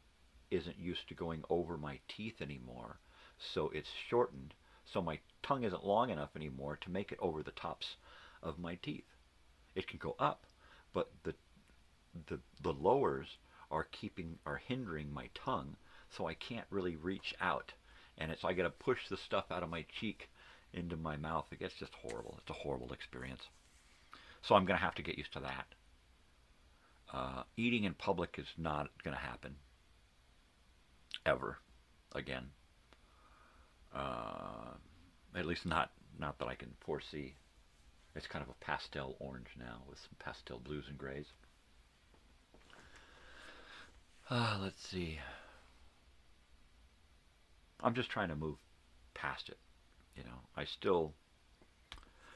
Speaker 6: isn't used to going over my teeth anymore, so it's shortened, so my tongue isn't long enough anymore to make it over the tops of my teeth. It can go up, but the lowers are hindering my tongue, so I can't really reach out, and I got to push the stuff out of my cheek into my mouth. It's just horrible. It's a horrible experience. So I'm going to have to get used to that. Eating in public is not going to happen ever again. At least not that I can foresee. It's kind of a pastel orange now with some pastel blues and grays. Let's see. I'm just trying to move past it. You know, I still,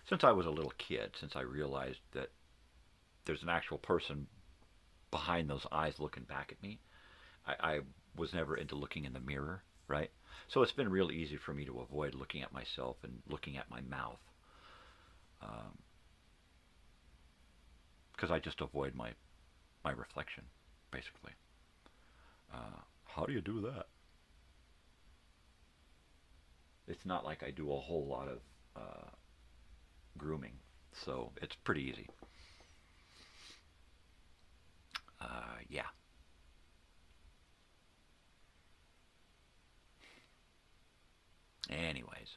Speaker 6: since I was a little kid, since I realized that there's an actual person behind those eyes looking back at me, I was never into looking in the mirror, right? So it's been real easy for me to avoid looking at myself and looking at my mouth. because I just avoid my reflection, basically. How do you do that? It's not like I do a whole lot of grooming, so it's pretty easy. Yeah. Anyways.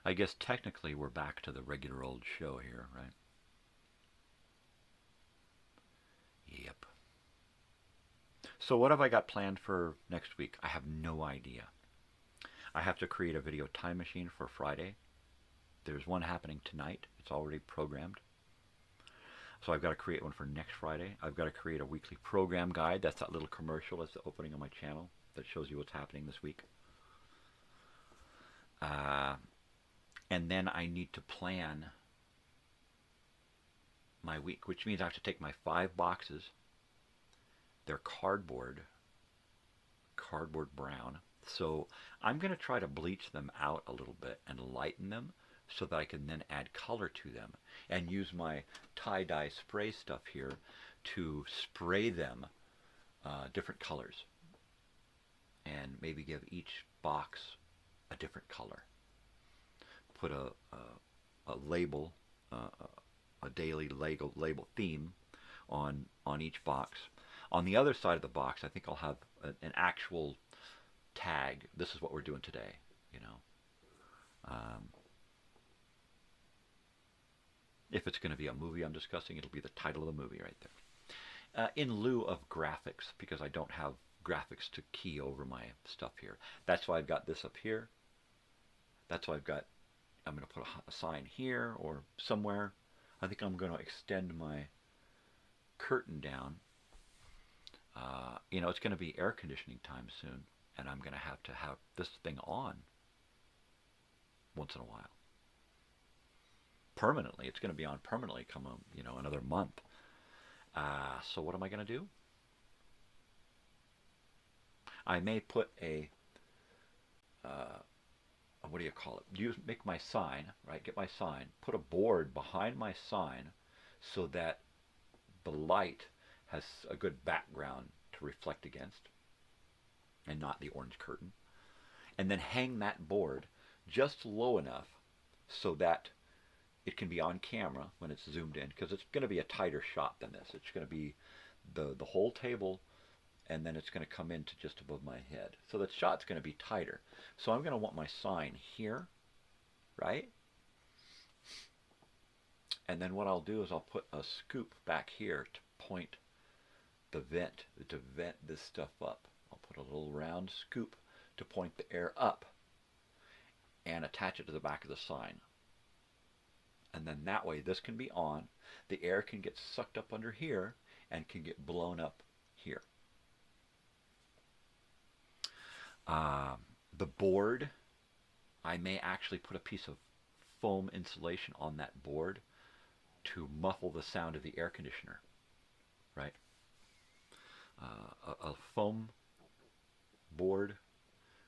Speaker 6: I guess technically we're back to the regular old show here, right? Yep. So what have I got planned for next week? I have no idea. I have to create a video time machine for Friday. There's one happening tonight. It's already programmed. So I've got to create one for next Friday. I've got to create a weekly program guide. That's that little commercial that's the opening on my channel that shows you what's happening this week. And then I need to plan my week, which means I have to take my 5 boxes. They're cardboard brown. So I'm going to try to bleach them out a little bit and lighten them so that I can then add color to them and use my tie-dye spray stuff here to spray them different colors and maybe give each box a different color. Put a label, a daily label theme on each box. On the other side of the box, I think I'll have an actual tag. This is what we're doing today, you know. If it's going to be a movie I'm discussing, it'll be the title of the movie right there. In lieu of graphics, because I don't have graphics to key over my stuff here. That's why I've got this up here. That's why I'm going to put a sign here or somewhere. I think I'm going to extend my curtain down. You know, it's going to be air conditioning time soon, and I'm going to have this thing on once in a while. Permanently. It's going to be on permanently come, you know, another month. So what am I going to do? I may put a, what do you call it? Make my sign, right? Get my sign. Put a board behind my sign so that the light has a good background to reflect against and not the orange curtain. And then hang that board just low enough so that it can be on camera when it's zoomed in, because it's going to be a tighter shot than this. It's going to be the whole table, and then it's going to come into just above my head. So the shot's going to be tighter. So I'm going to want my sign here, right? And then what I'll do is I'll put a scoop back here to point the vent, to vent this stuff up. I'll put a little round scoop to point the air up and attach it to the back of the sign. And then that way this can be on, the air can get sucked up under here and can get blown up here. The board, I may actually put a piece of foam insulation on that board to muffle the sound of the air conditioner, right? A foam board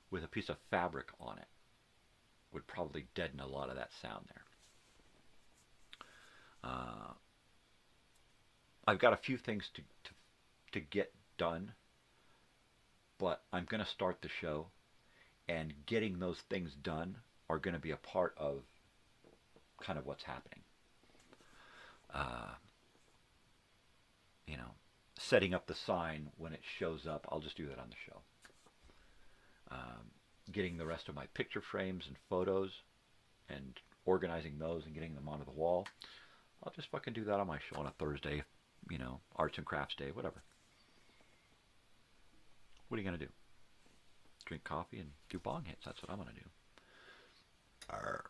Speaker 6: with a piece of fabric on it would probably deaden a lot of that sound there. I've got a few things to get done, but I'm going to start the show, and getting those things done are going to be a part of kind of what's happening. You know, setting up the sign when it shows up, I'll just do that on the show. Getting the rest of my picture frames and photos and organizing those and getting them onto the wall, I'll just fucking do that on my show on a Thursday, you know, arts and crafts day, whatever. What are you going to do? Drink coffee and do bong hits. That's what I'm going to do. Arr.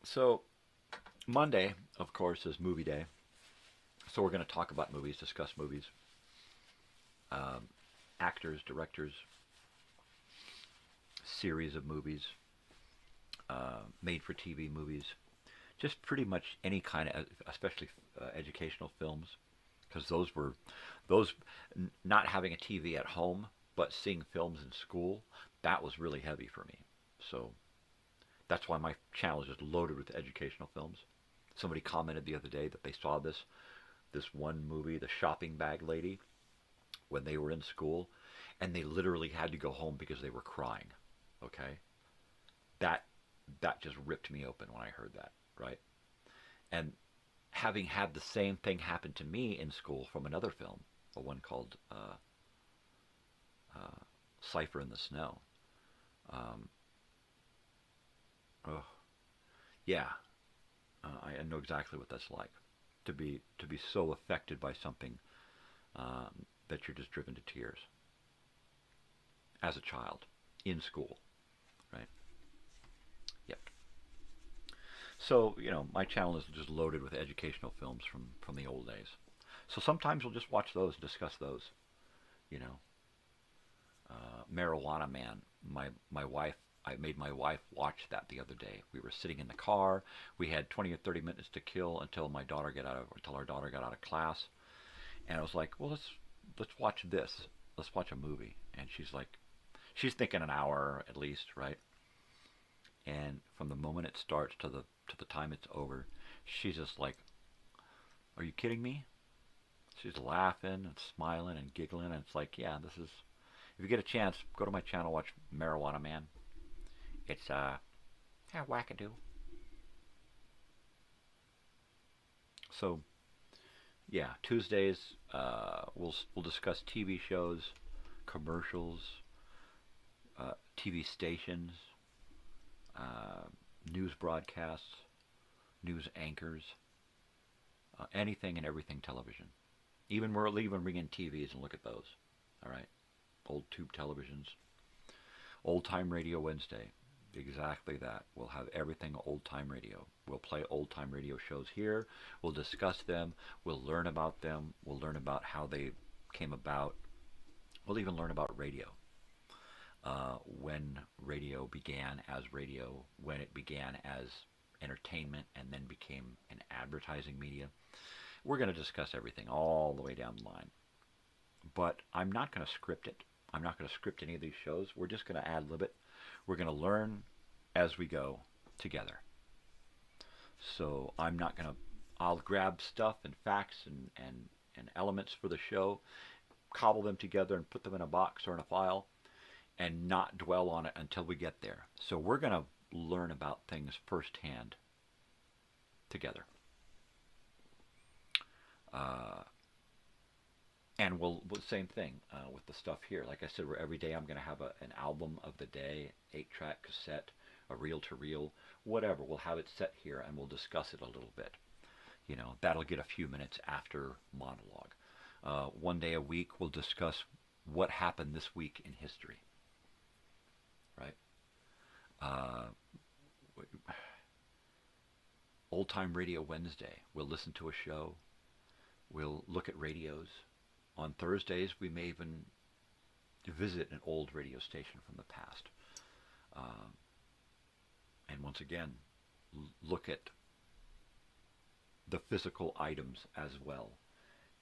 Speaker 6: So, Monday, of course, is movie day. So we're going to talk about movies, discuss movies, actors, directors, series of movies, made-for-TV movies, just pretty much any kind of, especially educational films, because those not having a TV at home but seeing films in school, that was really heavy for me. So that's why my channel is just loaded with educational films. Somebody commented the other day that they saw this one movie, The Shopping Bag Lady, when they were in school, and they literally had to go home because they were crying. Okay? That just ripped me open when I heard that, right? And having had the same thing happen to me in school from another film, a one called Cipher in the Snow. I know exactly what that's like, to be so affected by something that you're just driven to tears as a child in school, right? Yep. So, my channel is just loaded with educational films from the old days. So sometimes we'll just watch those and discuss those. Marijuana Man, I made my wife watch that the other day. We were sitting in the car. We had 20 or 30 minutes to kill until our daughter got out of class. And I was like, well, let's watch this. Let's watch a movie. And she's thinking an hour at least, right? And from the moment it starts to the time it's over, she's just like, are you kidding me? She's laughing and smiling and giggling, and it's like, yeah, if you get a chance, go to my channel, watch Marijuana Man. It's wackadoo. So, yeah, Tuesdays we'll discuss TV shows, commercials, TV stations, news broadcasts, news anchors, anything and everything television. We'll even bring in TVs and look at those. All right, old tube televisions. Old Time Radio Wednesday. Exactly that. We'll have everything old time radio. We'll play old time radio shows here. We'll discuss them. We'll learn about them. We'll learn about how they came about. We'll even learn about radio. When radio began as radio, when it began as entertainment and then became an advertising media. We're going to discuss everything all the way down the line. But I'm not going to script it. I'm not going to script any of these shows. We're just going to ad-lib it. We're going to learn as we go together. So I'll grab stuff and facts and elements for the show, cobble them together and put them in a box or in a file, and not dwell on it until we get there. So we're going to learn about things firsthand together. And same thing with the stuff here. Like I said, every day I'm going to have an album of the day, 8-track cassette, a reel-to-reel, whatever. We'll have it set here and we'll discuss it a little bit. That'll get a few minutes after monologue. One day a week we'll discuss what happened this week in history. Right? Old Time Radio Wednesday. We'll listen to a show. We'll look at radios. On Thursdays, we may even visit an old radio station from the past. And once again, look at the physical items as well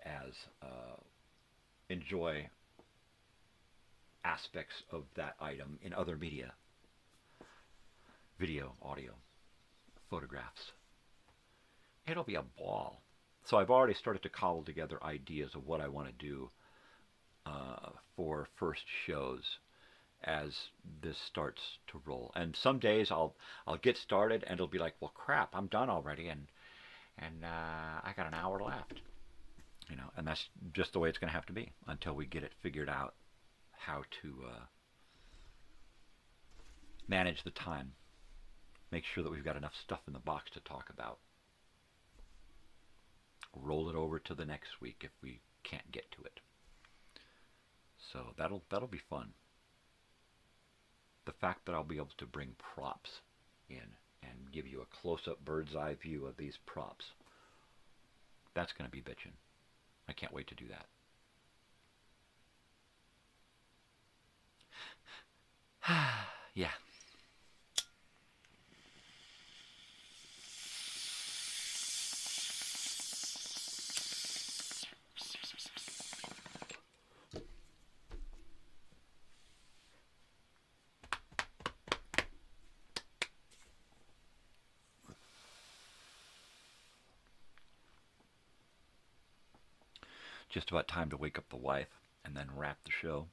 Speaker 6: as enjoy aspects of that item in other media. Video, audio, photographs. It'll be a ball. So I've already started to cobble together ideas of what I want to do for first shows as this starts to roll. And some days I'll get started and it'll be like, well, crap, I'm done already, and I got an hour left. And that's just the way it's going to have to be until we get it figured out how to manage the time. Make sure that we've got enough stuff in the box to talk about. Roll it over to the next week if we can't get to it. So that'll be fun. The fact that I'll be able to bring props in and give you a close-up bird's eye view of these props, that's going to be bitchin'. I can't wait to do that. Yeah. just about time to wake up the wife and then wrap the show.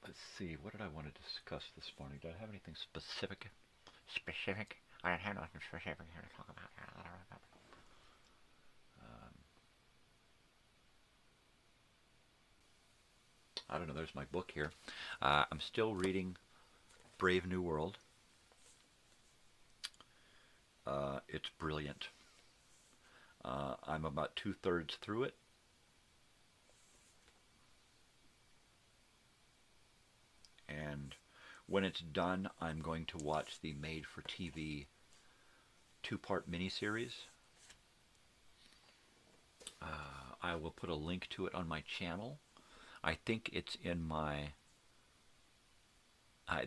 Speaker 6: Let's see, what did I want to discuss this morning? Did I have anything specific? I don't have nothing specific here to talk about. I don't know, there's my book here. I'm still reading Brave New World. It's brilliant. I'm about 2/3 through it. And when it's done, I'm going to watch the made-for-TV 2-part miniseries. I will put a link to it on my channel. I think it's in my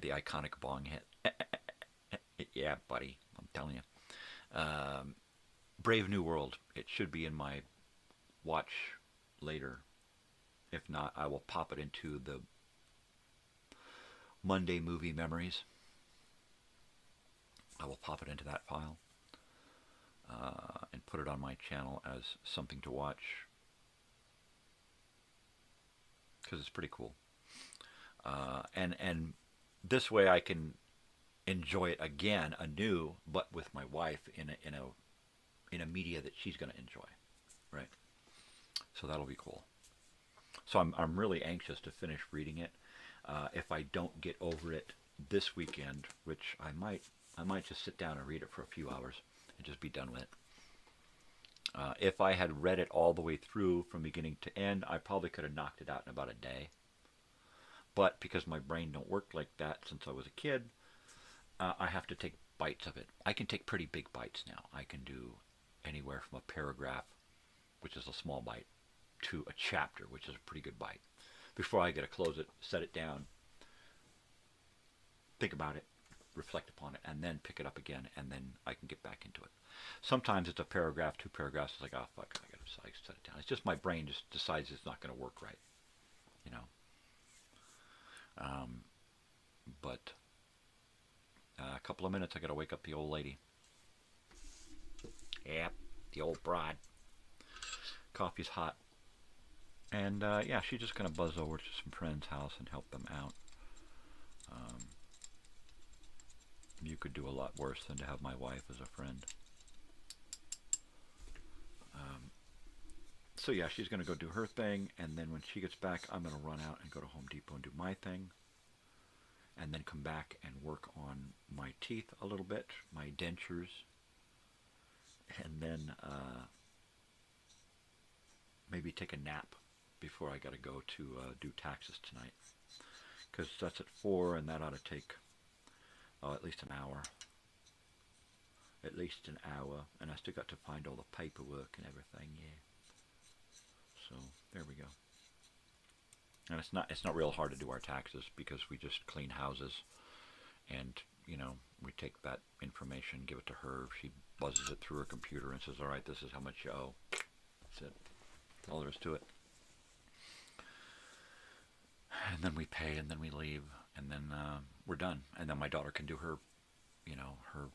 Speaker 6: the iconic bong hit. Yeah, buddy, I'm telling you. Brave New World. It should be in my watch later. If not, I will pop it into the Monday movie memories. I will pop it into that file and put it on my channel as something to watch, because it's pretty cool. And this way I can enjoy it again anew, but with my wife in a media that she's going to enjoy, right? So that'll be cool. So I'm really anxious to finish reading it. If I don't get over it this weekend, which I might just sit down and read it for a few hours and just be done with it. If I had read it all the way through from beginning to end, I probably could have knocked it out in about a day. But because my brain don't work like that since I was a kid, I have to take bites of it. I can take pretty big bites now. I can do anywhere from a paragraph, which is a small bite, to a chapter, which is a pretty good bite. Before I get to close it, set it down, think about it, reflect upon it, and then pick it up again, and then I can get back into it. Sometimes it's a paragraph, 2 paragraphs, it's like, oh, fuck, I gotta set it down. It's just my brain just decides it's not going to work right, you know. But a couple of minutes, I got to wake up the old lady. Yep, the old bride. Coffee's hot. And, yeah, she's just going to buzz over to some friend's house and help them out. You could do a lot worse than to have my wife as a friend. So, yeah, she's going to go do her thing, and then when she gets back, I'm going to run out and go to Home Depot and do my thing, and then come back and work on my teeth a little bit, my dentures, and then maybe take a nap before I got to go to do taxes tonight, because that's at 4, and that ought to take at least an hour. At least an hour, and I still got to find all the paperwork and everything, yeah. So there we go. And it's not real hard to do our taxes, because we just clean houses, and you know, we take that information, give it to her, she buzzes it through her computer and says, all right, this is how much you owe. That's it. That's all there is to it. And then we pay, and then we leave, and then we're done. And then my daughter can do her, you know, her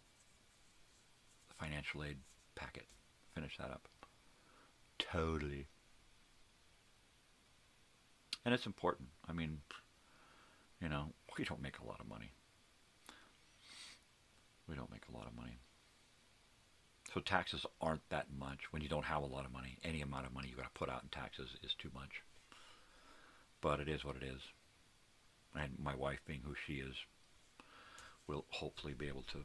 Speaker 6: financial aid packet. Finish that up. Totally. And it's important. I mean, you know, we don't make a lot of money. We don't make a lot of money. So taxes aren't that much when you don't have a lot of money. Any amount of money you got to put out in taxes is too much. But it is what it is. And my wife, being who she is, will hopefully be able to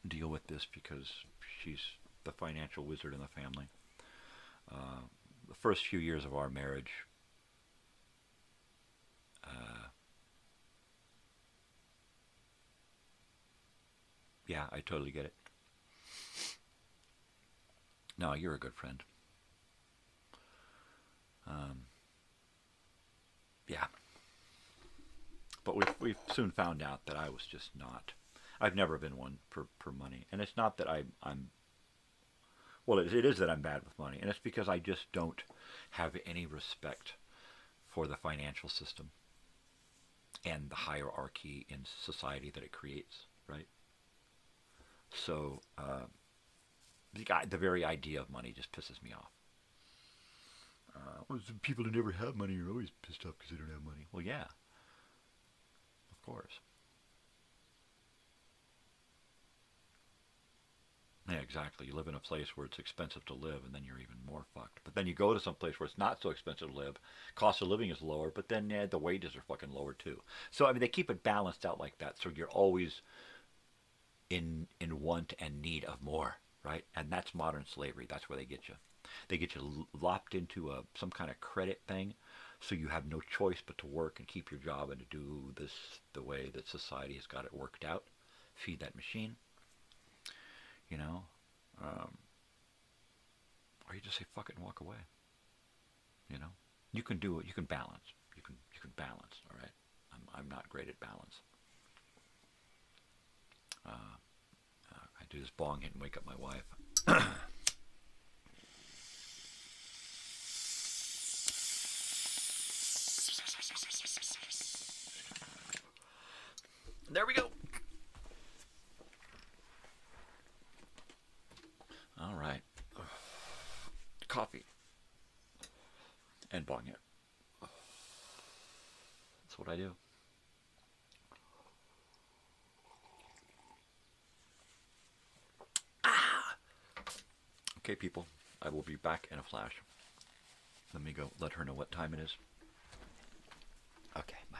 Speaker 6: deal with this, because she's the financial wizard in the family. The first few years of our marriage, yeah, I totally get it. No, you're a good friend. Yeah. But we've soon found out that I was just not. I've never been one for money. And it's not that I'm well, it is that I'm bad with money. And it's because I just don't have any respect for the financial system and the hierarchy in society that it creates, right? So The very idea of money just pisses me off. Well, some people who never have money are always pissed off because they don't have money. Well, yeah, of course. Yeah, exactly. You live in a place where it's expensive to live, and then you're even more fucked. But then you go to some place where it's not so expensive to live, cost of living is lower, but then the wages are fucking lower too. So I mean, they keep it balanced out like that, so you're always in want and need of more, right? And that's modern slavery. That's where they get you. They get you lopped into some kind of credit thing, so you have no choice but to work and keep your job and to do this the way that society has got it worked out. Feed that machine. You know, or you just say fuck it and walk away. You know, you can do it. You can balance. You can balance. All right. I'm not great at balance. I do this bong hit and wake up my wife. There we go. All right. Coffee. And bong hit. That's what I do. Okay, people. I will be back in a flash. Let me go let her know what time it is. Okay, bye.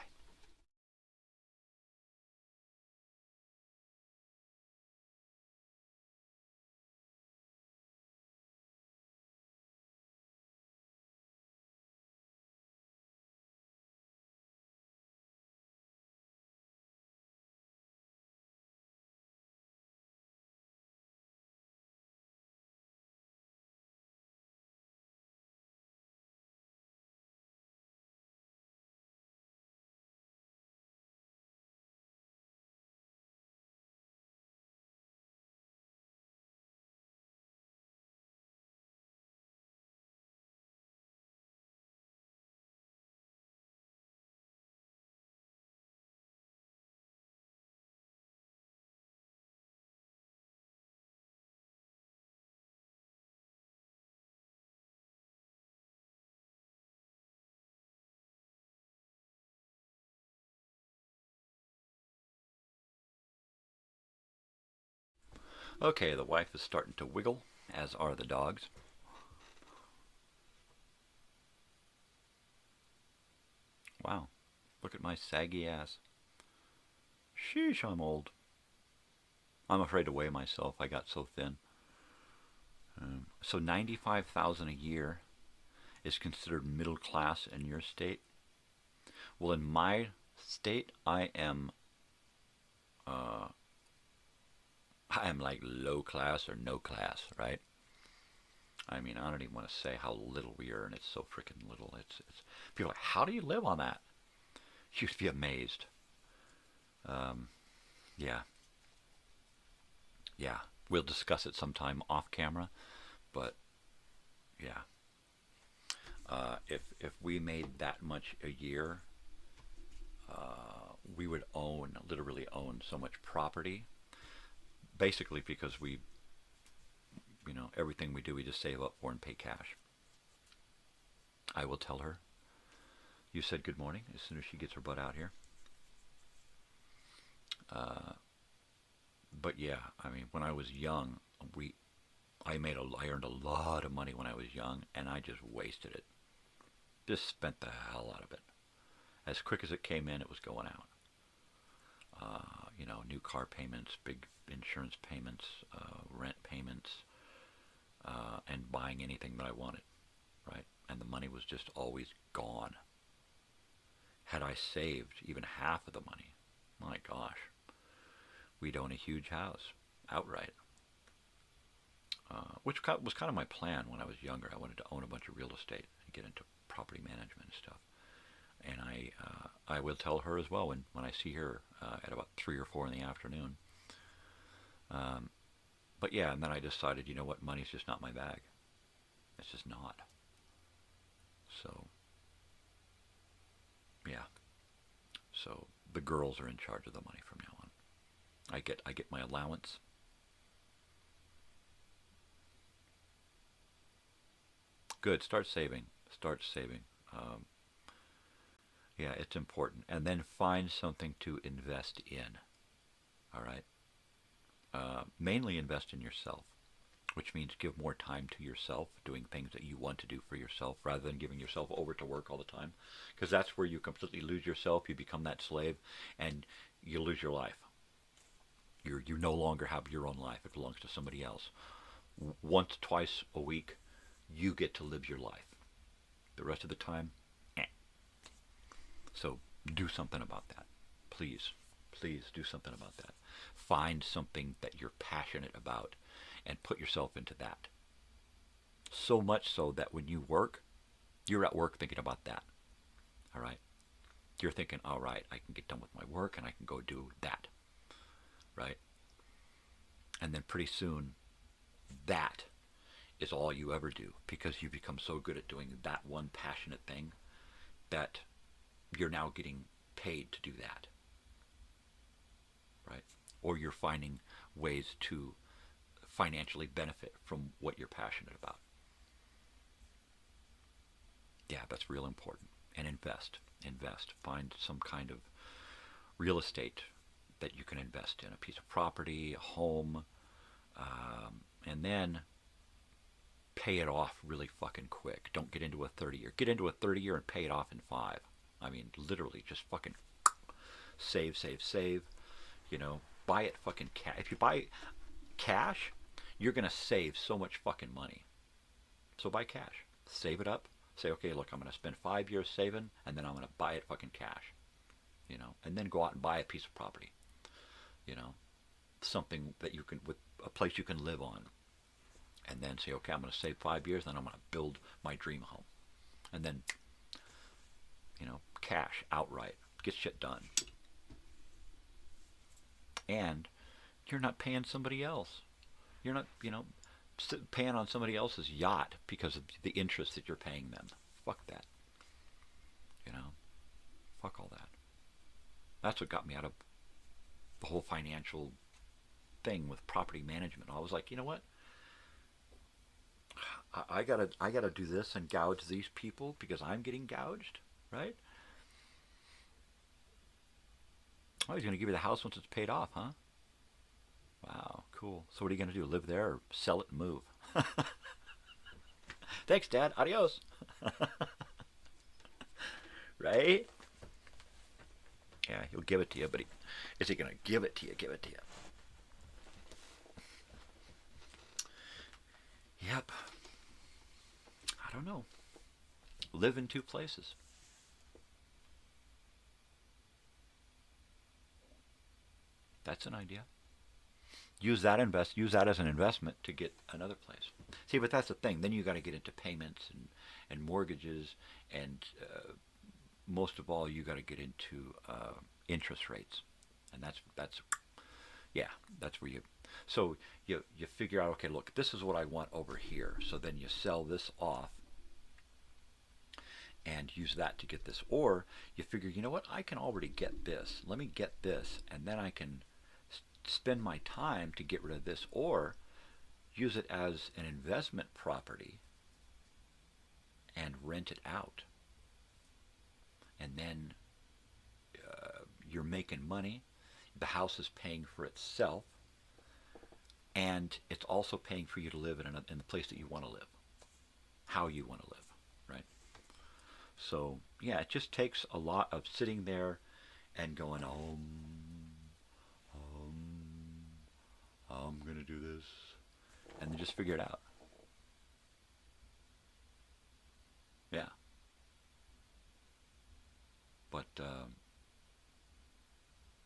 Speaker 6: Okay, the wife is starting to wiggle, as are the dogs. Wow, look at my saggy ass. Sheesh, I'm old. I'm afraid to weigh myself. I got so thin. So 95,000 a year is considered middle class in your state. Well, in my state, I am like low class or no class, right? I mean, I don't even want to say how little we earn. It's so freaking little. It's people are like, how do you live on that? You should be amazed. Yeah. We'll discuss it sometime off camera, but yeah. If we made that much a year, we would literally own so much property. Basically, because we, everything we do, we just save up for and pay cash. I will tell her. You said good morning as soon as she gets her butt out here. But yeah, I mean, when I was young, I earned a lot of money when I was young, and I just wasted it. Just spent the hell out of it. As quick as it came in, it was going out. New car payments, big insurance payments, rent payments, and buying anything that I wanted, right? And the money was just always gone. Had I saved even half of the money, my gosh, we'd own a huge house outright. Which was kind of my plan when I was younger. I wanted to own a bunch of real estate and get into property management and stuff. And I will tell her as well when I see her at about 3 or 4 in the afternoon. But yeah, and then I decided, you know what, money's just not my bag. It's just not. So, yeah. So the girls are in charge of the money from now on. I get my allowance. Good. Start saving. Start saving. Yeah, it's important. And then find something to invest in. All right? Mainly invest in yourself, which means give more time to yourself, doing things that you want to do for yourself rather than giving yourself over to work all the time. Because that's where you completely lose yourself. You become that slave, and you lose your life. You no longer have your own life. It belongs to somebody else. Once, twice a week, you get to live your life. The rest of the time, eh. So do something about that. Please, please do something about that. Find something that you're passionate about and put yourself into that. So much so that when you work, you're at work thinking about that. All right? You're thinking, all right, I can get done with my work and I can go do that. Right? And then pretty soon, that is all you ever do, because you become so good at doing that one passionate thing that you're now getting paid to do that. Right? Or you're finding ways to financially benefit from what you're passionate about. Yeah, that's real important. And invest. Find some kind of real estate that you can invest in, a piece of property, a home, and then pay it off really fucking quick. Don't get into a 30-year. Get into a 30-year and pay it off in 5. I mean, literally, just fucking save. You know, buy it fucking cash. If you buy cash, you're going to save so much fucking money. So buy cash. Save it up. Say, okay, look, I'm going to spend 5 years saving, and then I'm going to buy it fucking cash. You know, and then go out and buy a piece of property. You know, something that you can, with a place you can live on. And then say, okay, I'm going to save 5 years, then I'm going to build my dream home. And then, you know, cash outright. Get shit done. And you're not paying somebody else. You're not, you know, paying on somebody else's yacht because of the interest that you're paying them. Fuck that. You know, fuck all that. That's what got me out of the whole financial thing with property management. I was like, you know what? I gotta do this and gouge these people because I'm getting gouged, right? Oh, he's gonna give you the house once it's paid off, huh? Wow, cool. So what are you gonna do? Live there or sell it and move? Thanks, Dad. Adios. Right? Yeah, he'll give it to you, but is he gonna give it to you? Give it to you. Yep. I don't know. Live in 2 places. That's an idea. Use that as an investment to get another place. See, but that's the thing. Then you got to get into payments and mortgages, and most of all, you got to get into interest rates, and that's where you. So you figure out, okay, look, this is what I want over here. So then you sell this off and use that to get this. Or you figure, you know what, I can already get this. Let me get this, and then I can spend my time to get rid of this, or use it as an investment property and rent it out. And then you're making money. The house is paying for itself. And it's also paying for you to live in the place that you want to live, how you want to live, right? So, yeah, it just takes a lot of sitting there and going, I'm going to do this, and then just figure it out. Yeah. But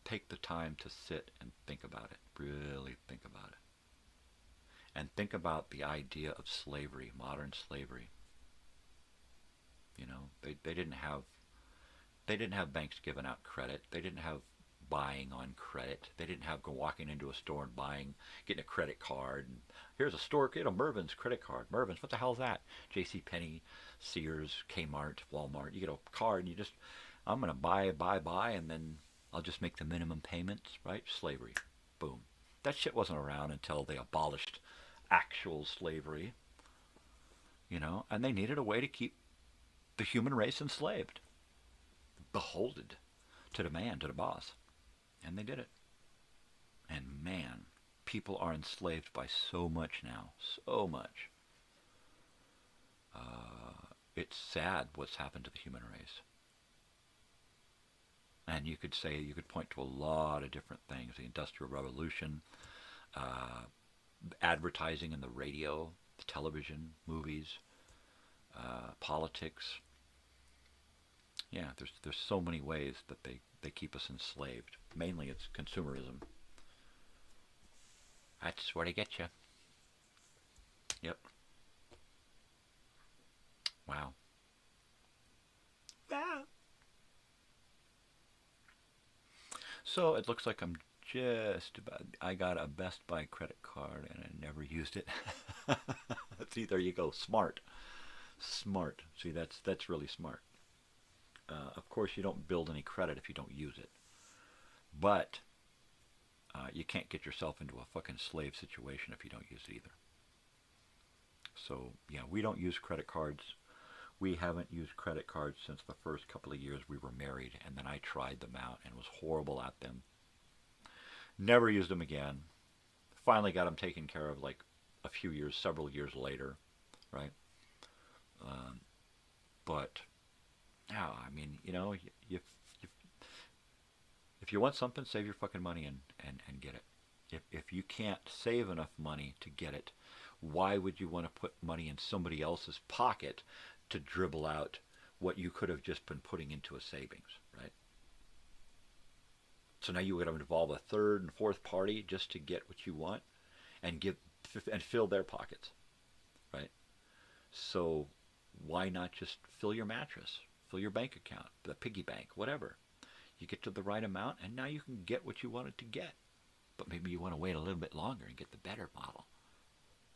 Speaker 6: take the time to sit and think about it, really think about it. And think about the idea of slavery, modern slavery. You know, they didn't have banks giving out credit. They didn't have buying on credit. They didn't have walking into a store and getting a credit card. And here's a store, Mervyn's credit card. Mervyn's, what the hell is that? J.C. Penney, Sears, Kmart, Walmart. You get a card and you just, I'm going to buy, and then I'll just make the minimum payments, right? Slavery. Boom. That shit wasn't around until they abolished actual slavery. you know, and they needed a way to keep the human race enslaved, beholden to the man, to the boss. And they did it. And man, people are enslaved by so much now, so much. It's sad what's happened to the human race. And you could point to a lot of different things: the Industrial Revolution, advertising in the radio, the television, movies, politics. Yeah, there's so many ways that they keep us enslaved. Mainly it's consumerism. That's where they get you. Yep. Wow. Wow. So it looks like I'm just about, I got a Best Buy credit card and I never used it. See, there you go. Smart. Smart. See, that's really smart. Of course, you don't build any credit if you don't use it. But you can't get yourself into a fucking slave situation if you don't use it either. So, yeah, we don't use credit cards. We haven't used credit cards since the first couple of years we were married, and then I tried them out and was horrible at them. Never used them again. Finally got them taken care of like a few years, several years later, right? But, yeah, I mean, you know, if you want something, save your fucking money and get it. If you can't save enough money to get it, why would you want to put money in somebody else's pocket to dribble out what you could have just been putting into a savings, right? So now you would have involved a third and fourth party just to get what you want and fill their pockets, right? So why not just fill your mattress, fill your bank account, the piggy bank, whatever. You get to the right amount and now you can get what you wanted to get. But maybe you want to wait a little bit longer and get the better model.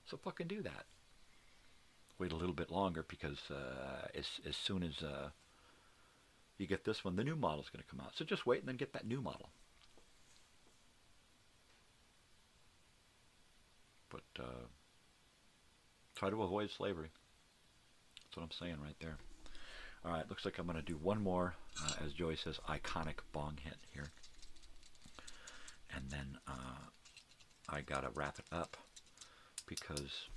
Speaker 6: So fucking do that. Wait a little bit longer because as soon as you get this one, the new model's going to come out. So just wait and then get that new model. But try to avoid slavery. That's what I'm saying right there. All right, looks like I'm going to do one more, as Joey says, iconic bong hit here. And then I got to wrap it up because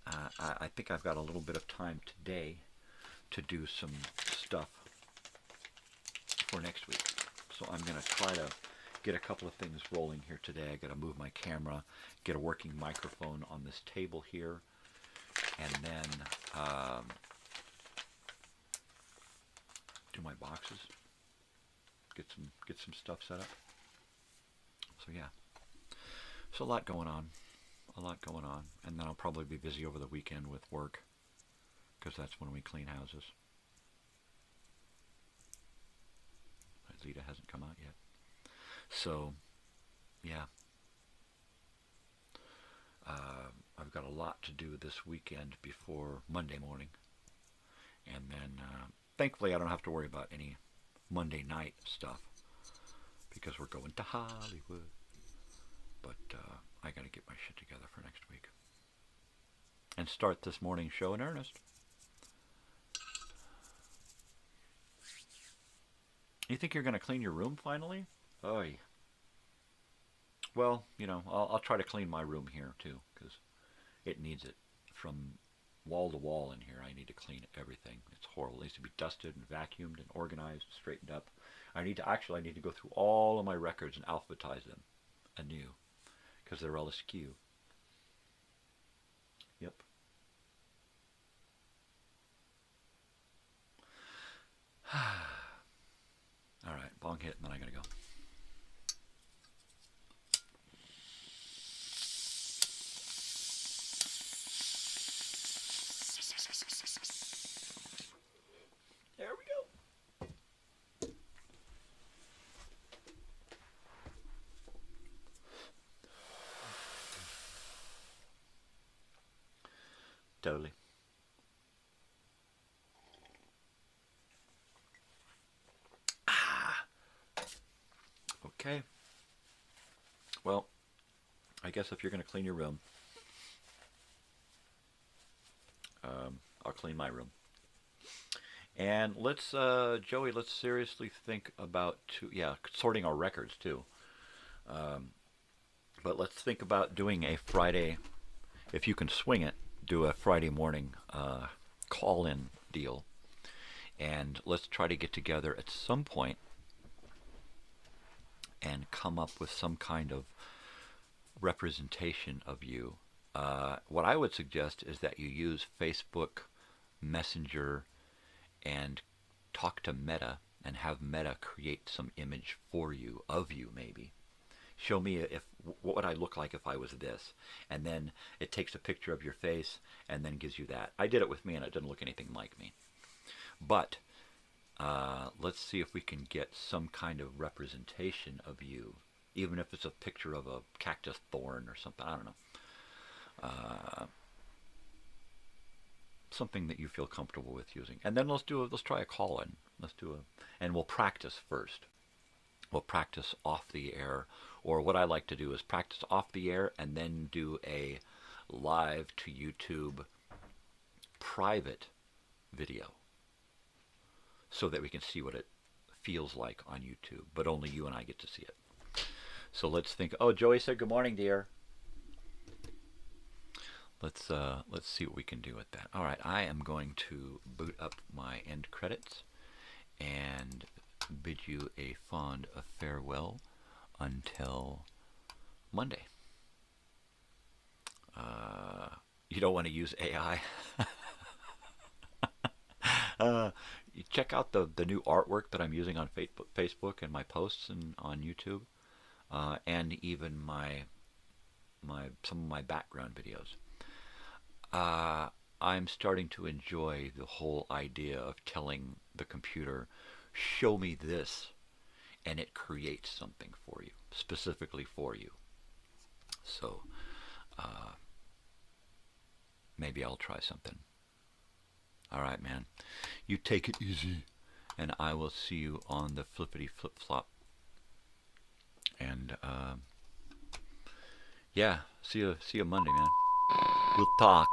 Speaker 6: I think I've got a little bit of time today to do some stuff for next week. So I'm going to try to get a couple of things rolling here today. I got to move my camera, get a working microphone on this table here, and then do my boxes, get some stuff set up. So yeah, so a lot going on, and then I'll probably be busy over the weekend with work because that's when we clean houses. Lita hasn't come out yet, so yeah, I've got a lot to do this weekend before Monday morning, and then thankfully I don't have to worry about any Monday night stuff because we're going to Hollywood. But I got to get my shit together for next week and start this morning's show in earnest. You think you're going to clean your room finally? Oy. Well, you know, I'll try to clean my room here too because it needs it. From wall to wall in here, I need to clean everything. It's horrible. It needs to be dusted and vacuumed and organized, straightened up. I need to go through all of my records and alphabetize them anew because they're all askew. Yep. All right, bong hit, and then I gotta go. There we go. Totally. Okay. Well, I guess if you're going to clean your room, I'll clean my room. And let's, Joey, let's seriously think about, sorting our records too. But let's think about doing a Friday, if you can swing it, do a Friday morning call-in deal. And let's try to get together at some point and come up with some kind of representation of you. What I would suggest is that you use Facebook Messenger and talk to Meta and have Meta create some image for you, of you maybe. Show me what would I look like if I was this, and then it takes a picture of your face and then gives you that. I did it with me and it didn't look anything like me. But let's see if we can get some kind of representation of you, even if it's a picture of a cactus thorn or something. I don't know. Something that you feel comfortable with using, and then let's try a call-in. And we'll practice first. We'll practice off the air, or what I like to do is practice off the air and then do a live to YouTube private video, so that we can see what it feels like on YouTube, but only you and I get to see it. So let's think. Oh, Joey said good morning, dear. Let's see what we can do with that. All right, I am going to boot up my end credits and bid you a fond farewell until Monday. You don't want to use AI. You check out the new artwork that I'm using on Facebook and my posts and on YouTube, and even some of my background videos. I'm starting to enjoy the whole idea of telling the computer, show me this, and it creates something for you, specifically for you. So maybe I'll try something. All right, man. You take it easy, and I will see you on the flippity flip flop. And yeah, see you Monday, man. We'll talk.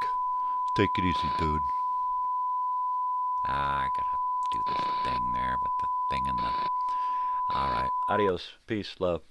Speaker 6: Take it easy, dude. I gotta do this thing there with the thing in the... All right. Adios. Peace. Love.